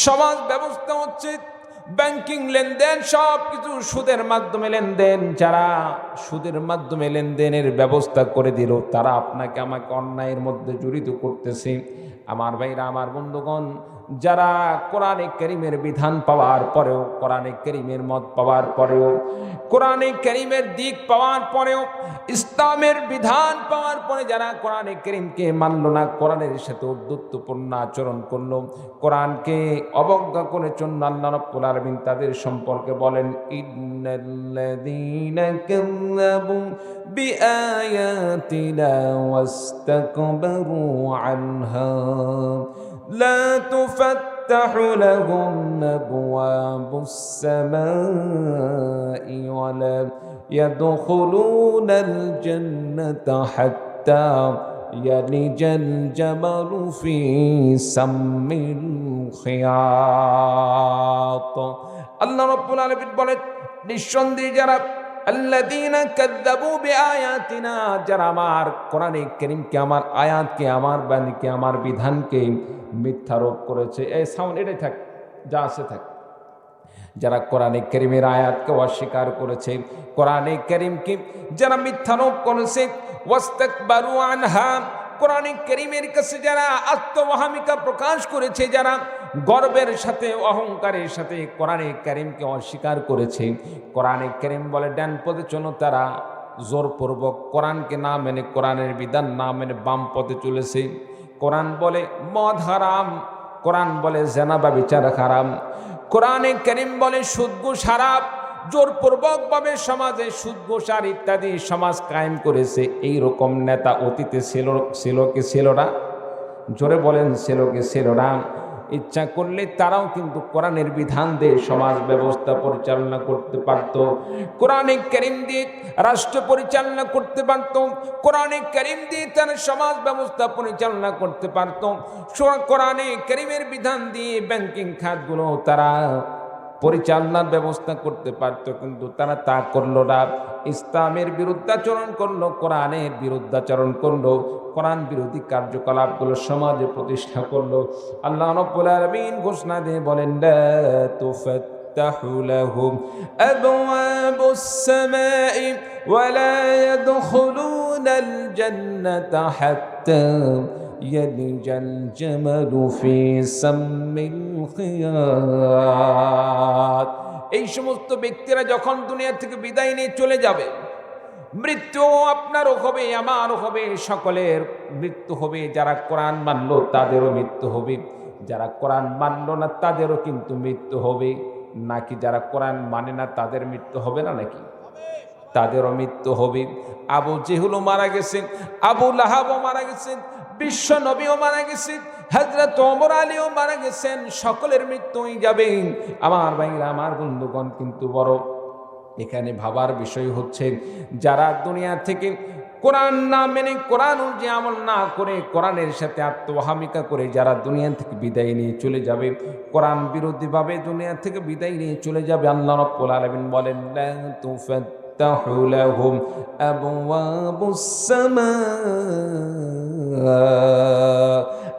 সমাজ ব্যবস্থা হচ্ছে ব্যাংকিং লেনদেন, সব কিছু সুদের মাধ্যমে লেনদেন। যারা সুদের মাধ্যমে লেনদেনের ব্যবস্থা করে দিল, তারা আপনাকে আমাকে অন্যায়ের মধ্যে জড়িত করতেছে। আমার ভাইরা, আমার বন্ধুগণ, যারা কোরআনে কারীমের বিধান পাওয়ার পরেও, কোরআনে কারীমের মত পাওয়ার পরেও, কোরআনে কারীমের দিক পাওয়ার পরেও, ইসলামের বিধান পাওয়ার পরে যারা কোরআনে কারীমকে মানল না, কোরআনের সাথে উদ্ধত্যপূর্ণ আচরণ করলো, কোরআনকে অবজ্ঞা করে চলল, আল্লাহ রাব্বুল আলামিন তাদের সম্পর্কে বলেন, ইন্নাল্লাযীনা কাযযাবু বিআয়াতিনা ওয়াস্তাকবারু আনহা لا تفتح لهم أبواب السماء ولا يدخلون الجنة حتى يلج الجمل في سم الخياط। আল্লাহ রাব্বুল আলামিন বলেন, নিঃসন্দেহে যারা আল্লাযীনা কাযযাবু বিআয়াতিনা, যারা আমার কোরআনে কারীমকে, আমার আয়াতকে, আমার বাণীকে, আমার বিধানকে মিথ্যারোপ করেছে। এই সাউন্ড এটাই থাক, যা আছে থাক। যারা কোরআনে কারীমের আয়াতকে অস্বীকার করেছে, কোরআনে কারীমকে যারা মিথ্যারোপ করেছে, ওয়াস্তাকবারু আনহা, কোরআনে কারীমের কাছে যারা আত্মওয়াহামিকা প্রকাশ করেছে, যারা গর্বের সাথে, অহংকারের সাথে কোরআনে কারীমকে অস্বীকার করেছে, কোরআনে কারীম বলে ডান পথে চলো, তারা জোরপূর্বক কোরআনকে না মেনে, কোরআনের বিধান না মেনে বাম পথে চলেছে। কোরআন বলে মদ হারাম, কোরআন বলে জিনা ব্যভিচার হারাম, কোরআনে কারীম বলে সুদ ঘুষ হারাম। জোরপূর্বকভাবে সমাজে সুদ ঘুষ আর ইত্যাদি সমাজ কায়েম করেছে। এই রকম নেতা অতীতে ছিল না? জোরে বলেন, ছিল না? ইচ্ছা করলে তারাও কিন্তু কোরআনের বিধান দিয়ে সমাজ ব্যবস্থা পরিচালনা করতে পারত, কোরআনে কারীম দিয়ে রাষ্ট্র পরিচালনা করতে পারত, কোরআনে কারীম দিয়ে তারা সমাজ ব্যবস্থা পরিচালনা করতে পারত, কোরআনে কারীমের বিধান দিয়ে ব্যাংকিং খাতগুলো তারা পরিচালনার ব্যবস্থা করতে পারত, কিন্তু তারা তা করলো না। ইসলামের বিরুদ্ধাচরণ করলো, কোরআনের বিরুদ্ধাচরণ করলো, কোরআন বিরোধী কার্যকলাপগুলো সমাজে প্রতিষ্ঠা করলো। আল্লাহ রাব্বুল আলামিন ঘোষণা দিয়ে বলেন, লা تفتح لهم أبواب السماء ولا يدخلون الجنة حتى يلج الجمل في سم الخياط। এই সমস্ত ব্যক্তিরা যখন দুনিয়া থেকে বিদায় নিয়ে চলে যাবে, মৃত্যু আপনারও হবে, আমারও হবে, সকলের মৃত্যু হবে। যারা কোরআন মানলো তাদেরও মৃত্যু হবে, যারা কোরআন মানলো না তাদেরও কিন্তু মৃত্যু হবে। নাকি যারা কোরআন মানে না তাদের মৃত্যু হবে না? নাকি তাদেরও মৃত্যু হবে। আবু জেহুলও মারা গেছেন, আবু লাহাবও মারা গেছেন, বিশ্ব নবীও মারা গেছেন, হযরত ওমর আলীও মারা গেছেন। সকলের মৃত্যু হয়ে যাবে। আমার ভাইরা, আমার বন্ধুগণ, কিন্তু বড় এখানে ভাবার বিষয় হচ্ছে, যারা দুনিয়া থেকে কোরআন না মেনে, কোরআন অনুযায়ী আমল না করে, কোরআনের সাথে আত্মহামিকা করে যারা দুনিয়া থেকে বিদায় নিয়ে চলে যাবে, কোরআন বিরোধীভাবে দুনিয়া থেকে বিদায় নিয়ে চলে যাবে, আল্লাহ রাব্বুল আলামিন বলেন লা তুফাত্তাহু লাহুম আবওয়াবুস সামা।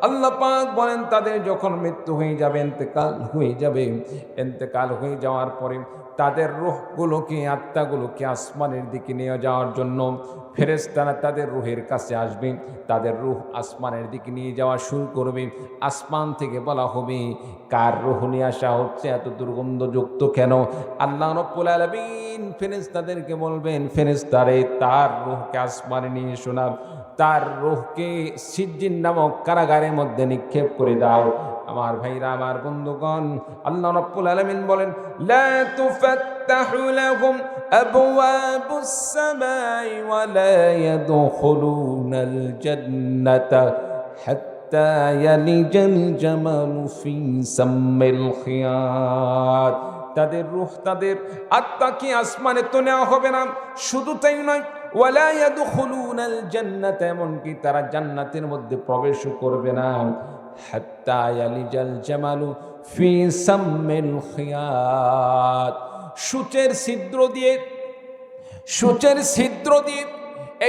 আল্লাহ পাক বলেন তাদের যখন মৃত্যু হয়ে যাবে, ইন্তেকাল হয়ে যাবে, ইন্তেকাল হয়ে যাওয়ার পরে তাদের রূহগুলোকে, আত্মাগুলোকে আসমানের দিকে নিয়ে যাওয়ার জন্য ফেরেশতারা তাদের রূহের কাছে আসবে। তাদের রূহ আসমানের দিকে নিয়ে যাওয়া শুরু করবে। আসমান থেকে বলা হবে, কার রূহ নিয়ে আসা হচ্ছে, এত দুর্গন্ধযুক্ত কেন? আল্লাহ রাব্বুল আলামিন ফেরেশতাদেরকে বলবেন, ফেরেশতারে তার রূহকে আসমানে নিয়ে শোনা, তার রূহকে সিজ্জিন নামক কারাগারের মধ্যে নিক্ষেপ করে দাও। আমার ভাইরা, আমার বন্ধুগণ, আল্লাহ রাব্বুল আলামিন বলেন লা তুফাত্তাহু লাহুম আবওয়াবুস সামাই ওয়া লা ইয়াদখুলুনাল জান্নাতা হাত্তা ইয়ালিজাল জামালু ফি সাম্মিল খিয়াত। তাদের রূহ, তাদের আত্মা কি আসমানে তো নেওয়া হবে না। শুধু তাই নয়, ওয়ালা ইয়াদখুলুনাল জান্নাতা, এমনকি তারা জান্নাতের মধ্যে প্রবেশ করবে না, হাত্তা ইয়ালিজাল জামালু ফি সাম্মিল খিয়াত। সূচের ছিদ্র দিয়ে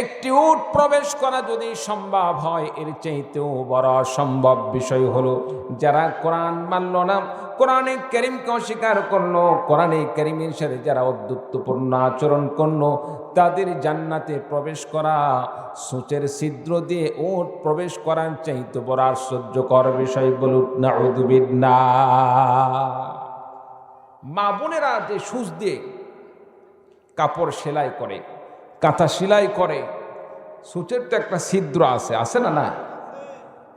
একটি উট প্রবেশ করা যদি সম্ভব হয়, এর চাইতেও বড় অসম্ভব বিষয় হলো, যারা কোরআন মানল না, কোরআনে কারীমকে অস্বীকার করলো, কোরআনে কারীমের সাথে যারা অদ্ভুতপূর্ণ আচরণ করলো, তাদের জান্নাতে প্রবেশ করা সূচের ছিদ্র দিয়ে উট প্রবেশ করার চাইতে বড় আশ্চর্যকর বিষয়। বলুন নাউযু বিল্লাহ। মা বোনেরা যে সূচ দিয়ে কাপড় সেলাই করে, কাঁথা সেলাই করে, সূচের তো একটা ছিদ্র আছে না? না,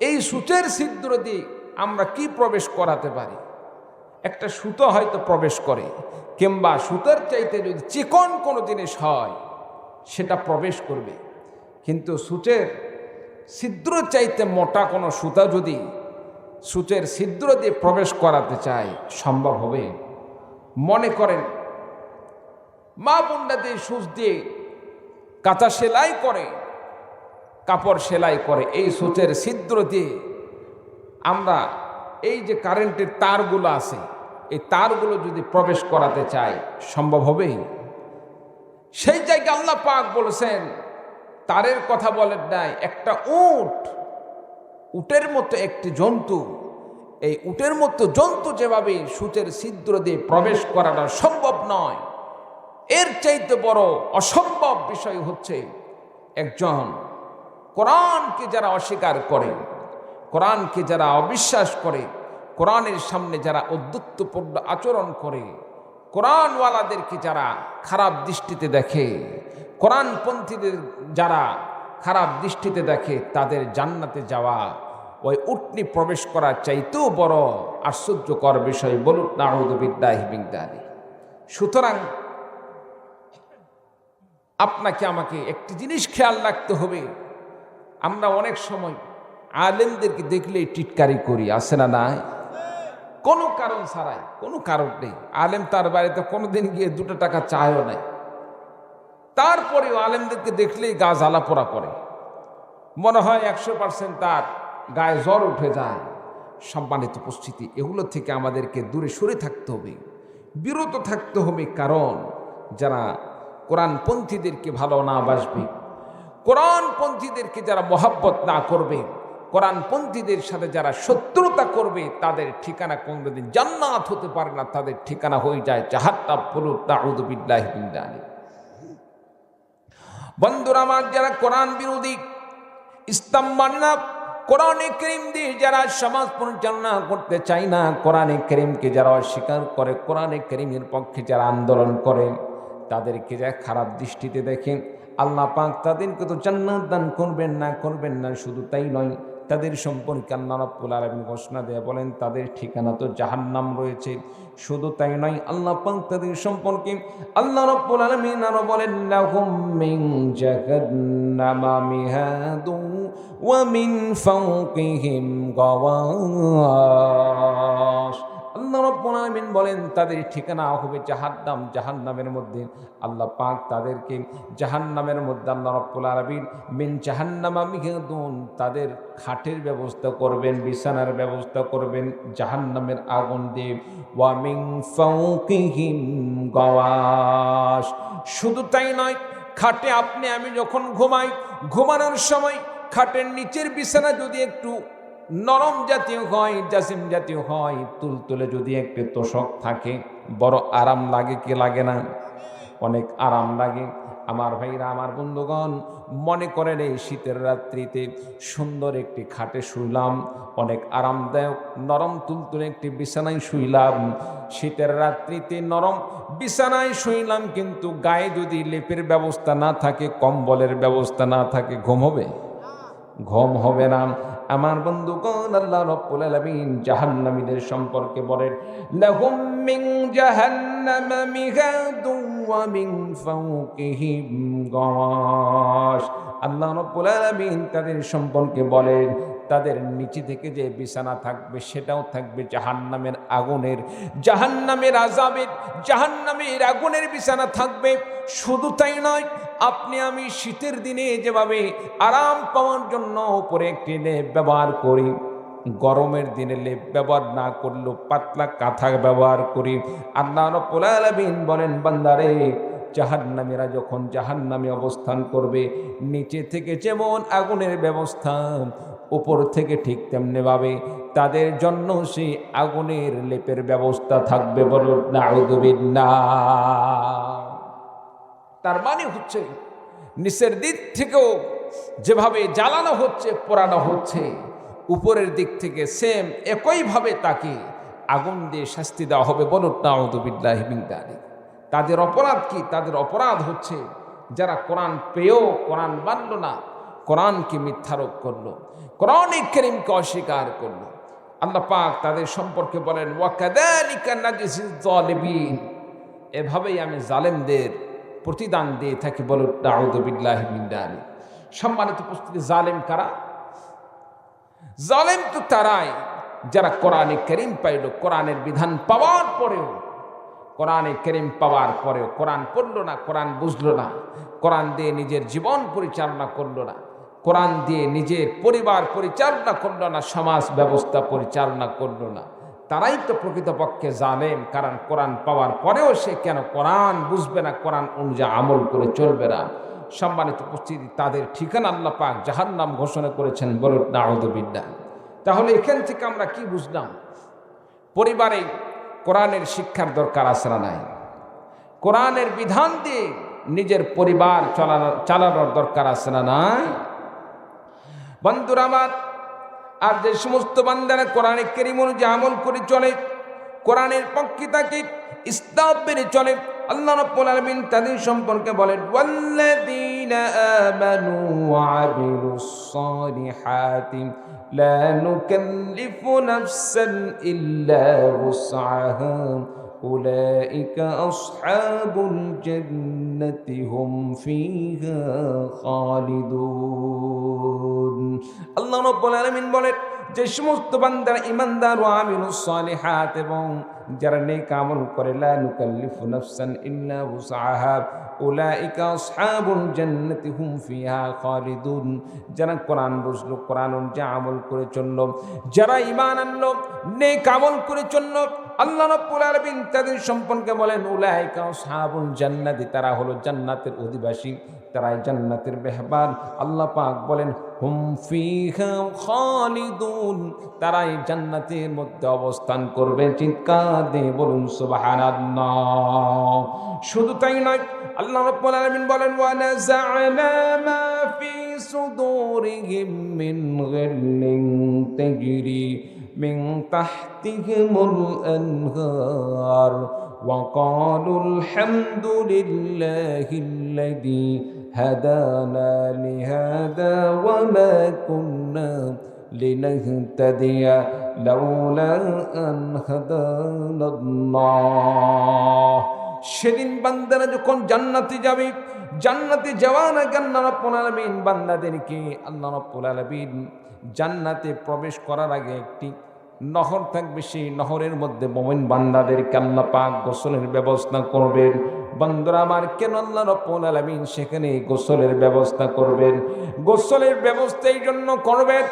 এই সূচের ছিদ্র দিয়ে আমরা কি প্রবেশ করাতে পারি? একটা সুতো হয়তো প্রবেশ করে, কিংবা সুতোর চাইতে যদি চিকন কোনো জিনিস হয় সেটা প্রবেশ করবে, কিন্তু সূচের ছিদ্র চাইতে মোটা কোনো সুতা যদি সূচের ছিদ্র দিয়ে প্রবেশ করাতে চায়, সম্ভব হবে? মনে করেন মা বোনরা দিয়ে সূচ দিয়ে কাঁথা সেলাই করে, কাপড় সেলাই করে, এই সূচের ছিদ্র দিয়ে আমরা এই যে কারেন্টের তারগুলো আছে, এই তারগুলো যদি প্রবেশ করাতে চাই, সম্ভব হবে? সেই জায়গায় আল্লাহ পাক বলেছেন, তারের কথা বলেন নাই, একটা উটের মতো একটি জন্তু, এই উটের মতো জন্তু যেভাবে সূচের ছিদ্র দিয়ে প্রবেশ করাটা সম্ভব নয়, এর চাইতে বড় অসম্ভব বিষয় হচ্ছে একজন কোরআনকে যারা অস্বীকার করে, কোরআনকে যারা অবিশ্বাস করে, কোরআনের সামনে যারা অদ্ভুতপূর্ণ আচরণ করে, কোরআনওয়ালাদেরকে যারা খারাপ দৃষ্টিতে দেখে, কোরআনপন্থীদের যারা খারাপ দৃষ্টিতে দেখে, তাদের জান্নাতে যাওয়া ওই উটনি প্রবেশ করার চাইতেও বড় আশ্চর্যকর বিষয়। বলুন নাউযু বিল্লাহি মিন যালিক। সুতরাং আপনাকে আমাকে একটি জিনিস খেয়াল রাখতে হবে, আমরা অনেক সময় আলেমদেরকে দেখলেই টিটকারি করি, আছে না? নাই, কোনো কারণ ছাড়াই, কোনো কারণ নেই। আলেম তার বাড়িতে কোনোদিন গিয়ে 2 টাকা চায়ও নাই, তারপরেও আলেমদেরকে দেখলেই গা জ্বালা পোড়া করে, মনে হয় 100% তার গায়ে জ্বর উঠে যায়। সম্মানিত উপস্থিতি, এগুলো থেকে আমাদেরকে দূরে সরে থাকতে হবে, বিরত থাকতে হবে। কারণ যারা কোরআনপন্থীদেরকে ভালো না বাসবে, কোরআনপন্থীদেরকে যারা মহাব্বত না করবে, কোরআনপন্থীদের সাথে যারা শত্রুতা করবে তাদের ঠিকানা কোনদিন জান্নাত হতে পারে না, তাদের ঠিকানা হয়ে যায় জাহান্নাম। বলুন নাউযু বিল্লাহি মিন যালিক। বন্ধুরা আমার, যারা কোরআন বিরোধী, ইসলাম মানে না, কোরআনে কারীম দিয়ে যারা সমাজ পরিচালনা করতে চায় না, কোরআনে কারীমকে যারা অস্বীকার করে, কোরআনে কারীমের পক্ষে যারা আন্দোলন করে, তাদেরকে যারা খারাপ দৃষ্টিতে দেখে, আল্লাহ পাক তাদেরকে তো জান্নাত দান করবেন না। শুধু তাই নয়, তাদের সম্পর্কে আল্লাহ রাব্বুল আলামিন ঘোষণা দেয়া বলেন তাদের ঠিকানা তো জাহান্নাম রয়েছে। শুধু তাই নয়, আল্লাহ পাক তাদের সম্পর্কে আল্লাহ রাব্বুল আলামিন আরো বলেন লাহুম মিন জাহান্নামা মিহাদু ওয়া মিন ফাওকিহিম গাওয়াশ। আল্লাহ রাব্বুল আলামিন বলেন তাদের ঠিকানা হবে জাহান্নাম। জাহান্নামের মধ্যে আল্লাহ পাক তাদেরকে জাহান্নামের মধ্যে আল্লাহ রাব্বুল আলামিন মিন জাহান্নামা মিহাদুন, তাদের খাটের ব্যবস্থা করবেন, বিছানার ব্যবস্থা করবেন জাহান্নামের আগুন দিয়ে। ওয়া মিন ফাওকিহিম গাওয়াশ। শুধু তাই নয়, খাটে আপনি আমি যখন ঘুমাই, ঘুমানোর সময় খাটের নিচের বিছানা যদি একটু নরম জাতীয় হয়, জাসিম জাতীয় হয়, তুলতুলে যদি একটু তোষক থাকে, বড় আরাম লাগে কি লাগে না? অনেক আরাম লাগে। আমার ভাইরা, আমার বন্ধুগণ, মনে করেন এই শীতের রাত্রিতে সুন্দর একটি খাটে শুইলাম, অনেক আরামদায়ক নরম তুলতুলে একটি বিছানায় শুইলাম। শীতের রাত্রিতে নরম বিছানায় শুইলাম, কিন্তু গায়ে যদি লেপের ব্যবস্থা না থাকে, কম্বলের ব্যবস্থা না থাকে, ঘুম হবে? ঘুম হবে না। আমার বন্ধুগণ, আল্লাহ রাব্বুল আলামিন জাহান্নামীদের সম্পর্কে বলেন লাহুম মিন জাহান্নামা মিহাদুন ওয়া মিন ফাওকিহিম গাওয়াশ। আল্লাহ রাব্বুল আলামিন তাদের সম্পর্কে বলেন তাদের নিচে থেকে যে বিছানা থাকবে সেটাও থাকবে জাহান্নামের আগুনের, জাহান্নামের আযাবের, জাহান্নামের আগুনের বিছানা থাকবে। শুধু তাই নয়, আপনি আমি শীতের দিনে যেভাবে আরাম পাওয়ার জন্য উপরে একটি লেপ ব্যবহার করি, গরমের দিনে লেপ ব্যবহার না করলেও পাতলা কাঁথা ব্যবহার করি। আল্লাহ রাব্বুল আলামিন বলেন বান্দারে, জাহান্নামীরা যখন জাহান্নামে অবস্থান করবে, নিচে থেকে যেমন আগুনের ব্যবস্থা, উপর থেকে ঠিক তেমনি ভাবে তাদের জন্য সেই আগুনের লেপের ব্যবস্থা থাকবে। বলুন নাউযু বিল্লাহ। তার মানে হচ্ছে নিচের দিক থেকেও যেভাবে জ্বালানো হচ্ছে, পোড়ানো হচ্ছে, উপরের দিক থেকে সেম একইভাবে তাকে আগুন দিয়ে শাস্তি দেওয়া হবে। বলুন নাউযু বিল্লাহি মিন যালিক। তাদের অপরাধ কি? তাদের অপরাধ হচ্ছে যারা কোরআন পেয়েও কোরআন মানল না, কোরআনকে মিথ্যারোপ করলো, কোরআনে কারীমকে অস্বীকার করলো। আল্লাহ পাক তাদের সম্পর্কে বলেন ওয়া কাযালিকা নাজজিজ যালিমিন, এভাবেই আমি জালেমদের প্রতিদান দিয়ে থাকি। বলুন নাউযু বিল্লাহি মিন যালিক। সম্মানিত উপস্থিতি, জালেম কারা? জালেম তো তারাই যারা কোরআনে কারীম পাইল, কোরআনের বিধান পাওয়ার পরেও, কোরআনে কারীম পাওয়ার পরেও কোরআন পড়ল না, কোরআন বুঝলো না, কোরআন দিয়ে নিজের জীবন পরিচালনা করলো না, কোরআন দিয়ে নিজের পরিবার পরিচালনা করলো না, সমাজ ব্যবস্থা পরিচালনা করলো না, তারাই তো প্রকৃতপক্ষে জালেম। কারণ কোরআন পাওয়ার পরেও সে কেন কোরআন বুঝবে না, কোরআন অনুযায়ী আমল করে চলবে না। সম্মানিত উপস্থিতি, তাদের ঠিকানা আল্লাহ পাক জাহান্নাম ঘোষণা করেছেন। বলুন নাউযু বিল্লাহ। তাহলে এখান থেকে আমরা কি বুঝলাম? পরিবারে কোরআনের শিক্ষার দরকার আছে না নাই? কোরআনের বিধান দিয়ে নিজের পরিবার চালানোর দরকার আছে না নাই? বন্ধুরা আমার, আর যে সমস্ত বান্দারা কোরআনে কারীম অনুযায়ী আমল করে চলে, কোরআনের পক্ষে থাকে, ইসলাম মেনে চলে, আল্লাহ রাব্বুল আলামিন তাদের সম্পর্কে বলেন ওয়াল্লাযীনা আমানু ওয়া আমিলুস সালিহাতি লা নুকাল্লিফু নাফসান ইল্লা উসআহা উলাইকা আসহাবুল জান্নাতি হুম ফিহা খালিদুন। আল্লাহ রাব্বুল আলামিন বলেন যে সমস্ত বান্দারা ঈমানদার ও আমিলুস সালিহাত এবং যারা নেক আমল করে, লা নুকাল্লিফু নাফসান ইল্লা উসআহা উলাইকা আসহাবুল জান্নাতি হুম ফিহা খালিদুন। যারা কোরআন বুঝলো, কোরআন অনুযায়ী আমল করে চলল, যারা ঈমান আনলো, নেক আমল করে চলল, আল্লাহ রাব্বুল আলামিন তাদের সম্পর্কে বলেন উলাইকা আসহাবুল জান্নাতি, তারা হলো জান্নাতের অধিবাসী, তারাই জান্নাতের মেহমান। আল্লাহ পাক বলেন হুম ফিহা খালিদুন, তারাই জান্নাতের মধ্যে অবস্থান করবে। চিৎকার দিয়ে বলুন সুবহানাল্লাহ। শুধু তাই নয়, আল্লাহ রাব্বুল আলামিন বলেন ওয়া নাযা'না মা ফি সুদুরিহিম মিন গিল্লিন তাজরি মিন তাহতিহিমুল আনহার ওয়া ক্বালুল হামদুলিল্লাহিল্লাযী হাদানা লিহাদা ওয়া মা কুন্না লিনাহতাদিয়া লাউলা আন হাদানাল্লাহ। সেদিন বান্দারা যখন জান্নাতে যাবে, জান্নাতে যাওয়ার আগে আল্লাহ রাব্বুল আলামিন বান্দাদেরকে, আল্লাহ রাব্বুল আলামিন জান্নাতে প্রবেশ করার আগে একটি নহর থাকবে, সেই নহরের মধ্যে মুমিন বান্দাদেরকে আল্লাহ পাক গোসলের ব্যবস্থা করবেন। বান্দারা আমার, কেন আল্লাহ রাব্বুল আলামিন সেখানে গোসলের ব্যবস্থা করবেন? গোসলের ব্যবস্থা এই জন্য করবেন,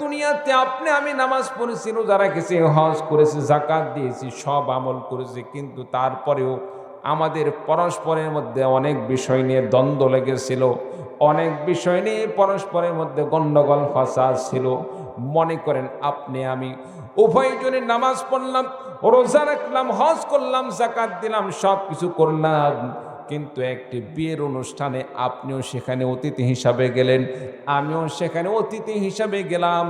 দুনিয়াতে আপনি আমি নামাজ পড়েছি, রোজা রেখেছি, হজ করেছি, যাকাত দিয়েছি, সব আমল করেছি, কিন্তু তারপরেও আমাদের পরস্পরের মধ্যে অনেক বিষয় নিয়ে দ্বন্দ্ব লেগেছিল, অনেক বিষয় নিয়ে পরস্পরের মধ্যে গন্ডগোল ফাসাদ ছিল। মনে করেন আপনি আমি উভয়জনে নামাজ পড়লাম, রোজা রাখলাম, হজ করলাম, যাকাত দিলাম, সব কিছু করলাম, কিন্তু একটি বিয়ের অনুষ্ঠানে আপনিও সেখানে অতিথি হিসাবে গেলেন, আমিও সেখানে অতিথি হিসাবে গেলাম।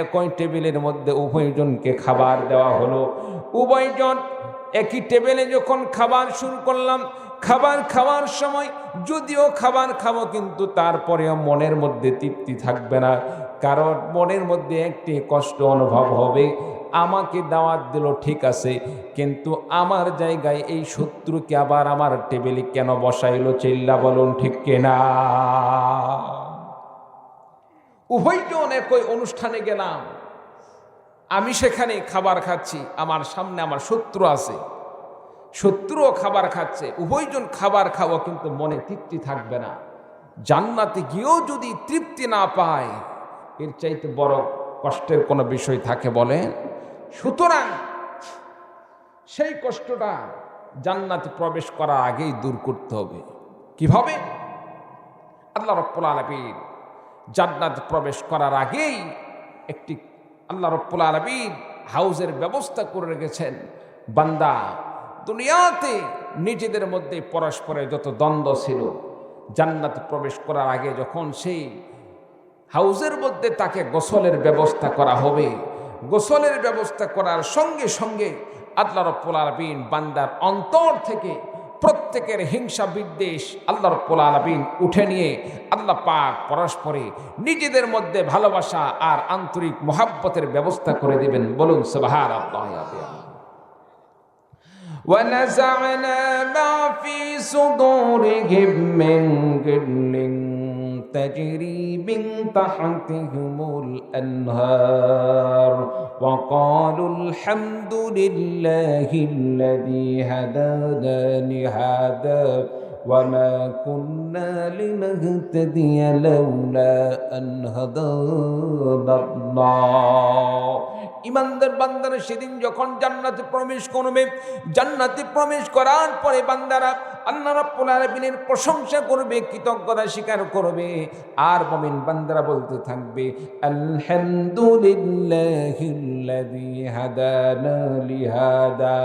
একই টেবিলের মধ্যে উভয়জনকে খাবার দেওয়া হলো। উভয়জন একই টেবিলে যখন খাবার শুরু করলাম, খাবার খাওয়ার সময় যদিও খাবার খাবো, কিন্তু তারপরেও মনের মধ্যে তৃপ্তি থাকবে না, কারণ মনের মধ্যে একটি কষ্ট অনুভব হবে। আমাকে দাওয়াত দিল ঠিক আছে, কিন্তু আমার জায়গায় এই শত্রুকে আবার আমার টেবিলে কেন বসাইলো? চিল্লা বলুন ঠিক কিনা? উভয়জন একই অনুষ্ঠানে গেলাম, আমি সেখানে খাবার খাচ্ছি, আমার সামনে আমার শত্রু আছে, শত্রুও খাবার খাচ্ছে, উভয়জন খাবার খাওয়া, কিন্তু মনে তৃপ্তি থাকবে না। জান্নাতে গিয়েও যদি তৃপ্তি না পায়, এর চাইতে বড় কষ্টের কোনো বিষয় থাকে বলে? সুতরাং সেই কষ্টটা জান্নাতে প্রবেশ করার আগেই দূর করতে হবে। কিভাবে? আল্লাহ রাব্বুল আলামিন জান্নাতে প্রবেশ করার আগেই একটি আল্লাহ রাব্বুল আলামিন হাউজের ব্যবস্থা করে রেখেছেন। বান্দা দুনিয়াতে নিজেদের মধ্যে পরস্পরের যত দ্বন্দ্ব ছিল, জান্নাতে প্রবেশ করার আগে যখন সেই হাউজের মধ্যে তাকে গোসলের ব্যবস্থা করা হবে, গোসলের ব্যবস্থা করার সঙ্গে সঙ্গে আল্লাহ রাব্বুল আলামিন বান্দার অন্তর থেকে প্রত্যেকের হিংসা বিদ্বেষ আল্লাহ রাব্বুল আলামিন উঠে নিয়ে আল্লাহ পাক পরস্পরে নিজেদের মধ্যে ভালোবাসা আর আন্তরিক মহাব্বতের ব্যবস্থা করে দিবেন। বলুন সুবহানাল্লাহ। ونزعنا ما في صدورهم من غل تجري من تحتهم الأنهار وقالوا الحمد لله الذي هدانا لهذا وما كنا لنهتدي لولا أن هدانا الله। ইমানদার বান্দারা সেদিন যখন জান্নাতে প্রবেশ করবে, জান্নাতে প্রবেশ করার পরে বান্দারা আল্লাহ রাব্বুল আলামিনের প্রশংসা করবে, কৃতজ্ঞতা স্বীকার করবে, আর মুমিন বান্দারা বলতে থাকবে আলহামদুলিল্লাহিল্লাযী হাদানা লিহাদা।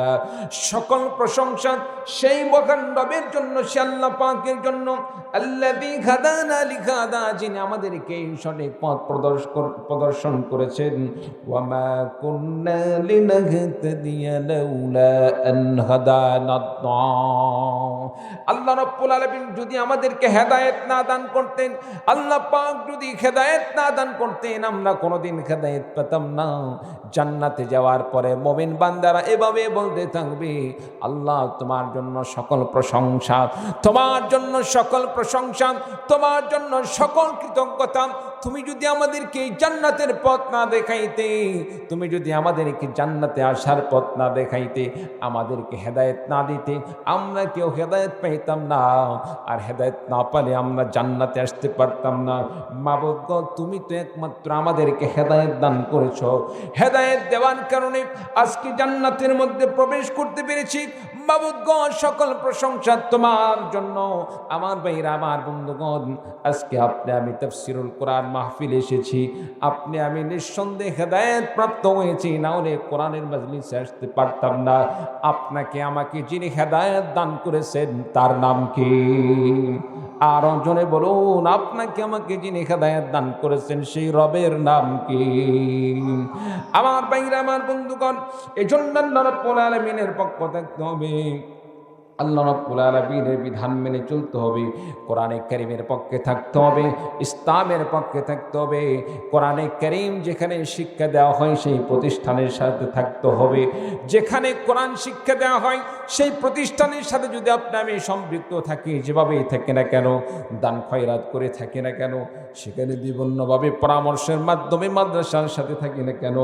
সকল প্রশংসা সেই মহান রবের জন্য, সে আল্লাহ পাকের জন্য, আল্লাযী হাদানা লিহাদা, যিনি আমাদেরকে এই সঠিক পথ প্রদর্শন করেছেন। ওয়া মা কুন্না লিনাহতাদিয়া লাউলা আন হাদানাল্লাহ। আল্লাহ রাব্বুল আলামিন যদি আমাদেরকে হেদায়েত না দান করতেন, আল্লাহ পাক যদি হেদায়েত না দান করতেন, আমরা কোনোদিন হেদায়েত পেতাম না। জান্নাতে যাওয়ার পরে মুমিন বান্দারা এভাবে বলতে থাকবে আল্লাহ তোমার জন্য সকল প্রশংসা, তোমার জন্য সকল প্রশংসা, তোমার জন্য সকল কৃতজ্ঞতা, তুমি যদি আমাদেরকে জান্নাতের পথ না দেখাইতে, তুমি যদি আমাদেরকে জান্নাতে আসার পথ না দেখাইতে, আমাদেরকে হেদায়েত না দিতে, আমরা কেউ হেদায়েত পাইতাম না। আর হেদায়েত না পালে আমরা জান্নাতে আসতে পারতাম না। মাবুদ গো, তুমি তো একমাত্র আমাদেরকে হেদায়েত দান করেছো। হেদায়েত দেওয়ার কারণে আজকে জান্নাতের মধ্যে প্রবেশ করতে পেরেছি। মাবুদ গো, সকল প্রশংসা তোমার জন্য। আমার ভাইরা, আমার বন্ধুগণ, আজকে আপনি আমি তাফসীরুল কোরআন মাহফিল এসেছি, আপনি আমি নিঃসন্দেহে হেদায়েত প্রাপ্ত হয়েছি, না হলে কোরআনের মাজলিসে আসতে পারতাম না। আপনাকে আমাকে যিনি হেদায়েত দান করেছেন তার নাম কি? আর জনে বলুন, আপনাকে আমাকে যিনি হেদায়েত দান করেছেন সেই রবের নাম কি? আমার ভাইরা, আমার বন্ধুগণ, এই জন্য আল্লাহ রাব্বুল আলামিনের পক্ষ থাকতে হবে, আল্লাহ রাব্বুল আলামিনের বিধান মেনে চলতে হবে, কোরআনে কারীমের পক্ষে থাকতে হবে, ইসলামের পক্ষে থাকতে হবে। কোরআনে কারীম যেখানে শিক্ষা দেওয়া হয় সেই প্রতিষ্ঠানের সাথে থাকতে হবে। যেখানে কোরআন শিক্ষা দেওয়া হয় সেই প্রতিষ্ঠানের সাথে যদি আপনি আমি সম্পৃক্ত থাকি, যেভাবেই থাকি না কেন, দান খয়রাত করে থাকি না কেন, সেখানে বিভিন্নভাবে পরামর্শের মাধ্যমে মাদ্রাসার সাথে থাকি না কেন,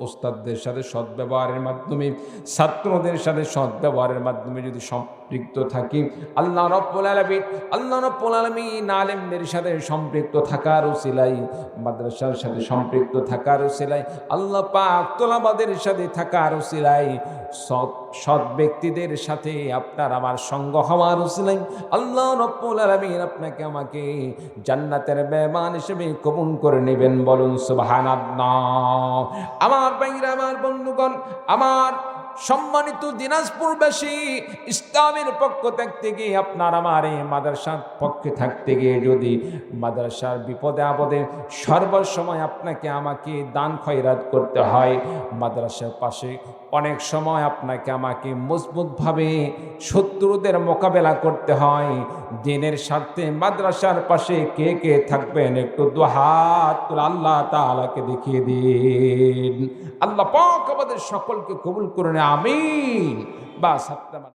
ওস্তাদদের সাথে সদ্ব্যবহারের মাধ্যমে, ছাত্রদের সাথে সদ্ব্যবহারের মাধ্যমে যদি সম্পৃক্ত থাকি, আল্লাহ রাব্বুল আলামিন আলেমদের সাথে সম্পৃক্ত থাকার উসিলাই, মাদ্রাসার সাথে সম্পৃক্ত থাকার উসিলাই, আল্লাহ পাক তোলাবাদের সাথে থাকার উসিলাই, সৎ ব্যক্তিদের সাথে আপনার আমার সঙ্গ হওয়ার উসিলাই আল্লাহ রাব্বুল আলামিন আপনাকে আমাকে জান্নাতের মেহমান হিসেবে কবুল করে নেবেন। বলুন সুবহানাল্লাহ। আমার ভাইরা, আমার বন্ধুগণ, আমার সম্মানিত দিনাজপুরবাসী, ইসলামের পক্ষ থাকতে গিয়ে আপনার আমার এই মাদ্রাসার পক্ষে থাকতে গিয়ে যদি মাদ্রাসার বিপদে আপদে সর্বসময় আপনাকে আমাকে দান খয়রাত করতে হয়, মাদ্রাসার পাশে অনেক সময় আপনাকে আমাকে মজবুতভাবে শত্রুদের মোকাবেলা করতে হয়, দিনের স্বার্থে মাদ্রাসার পাশে কে কে থাকবেন একটু দুহাত তুলে আল্লাহ তাআলাকে দেখিয়ে দিন। আল্লাহ পাক আমাদের সকলকে কবুল করুন, আমিন। বাস।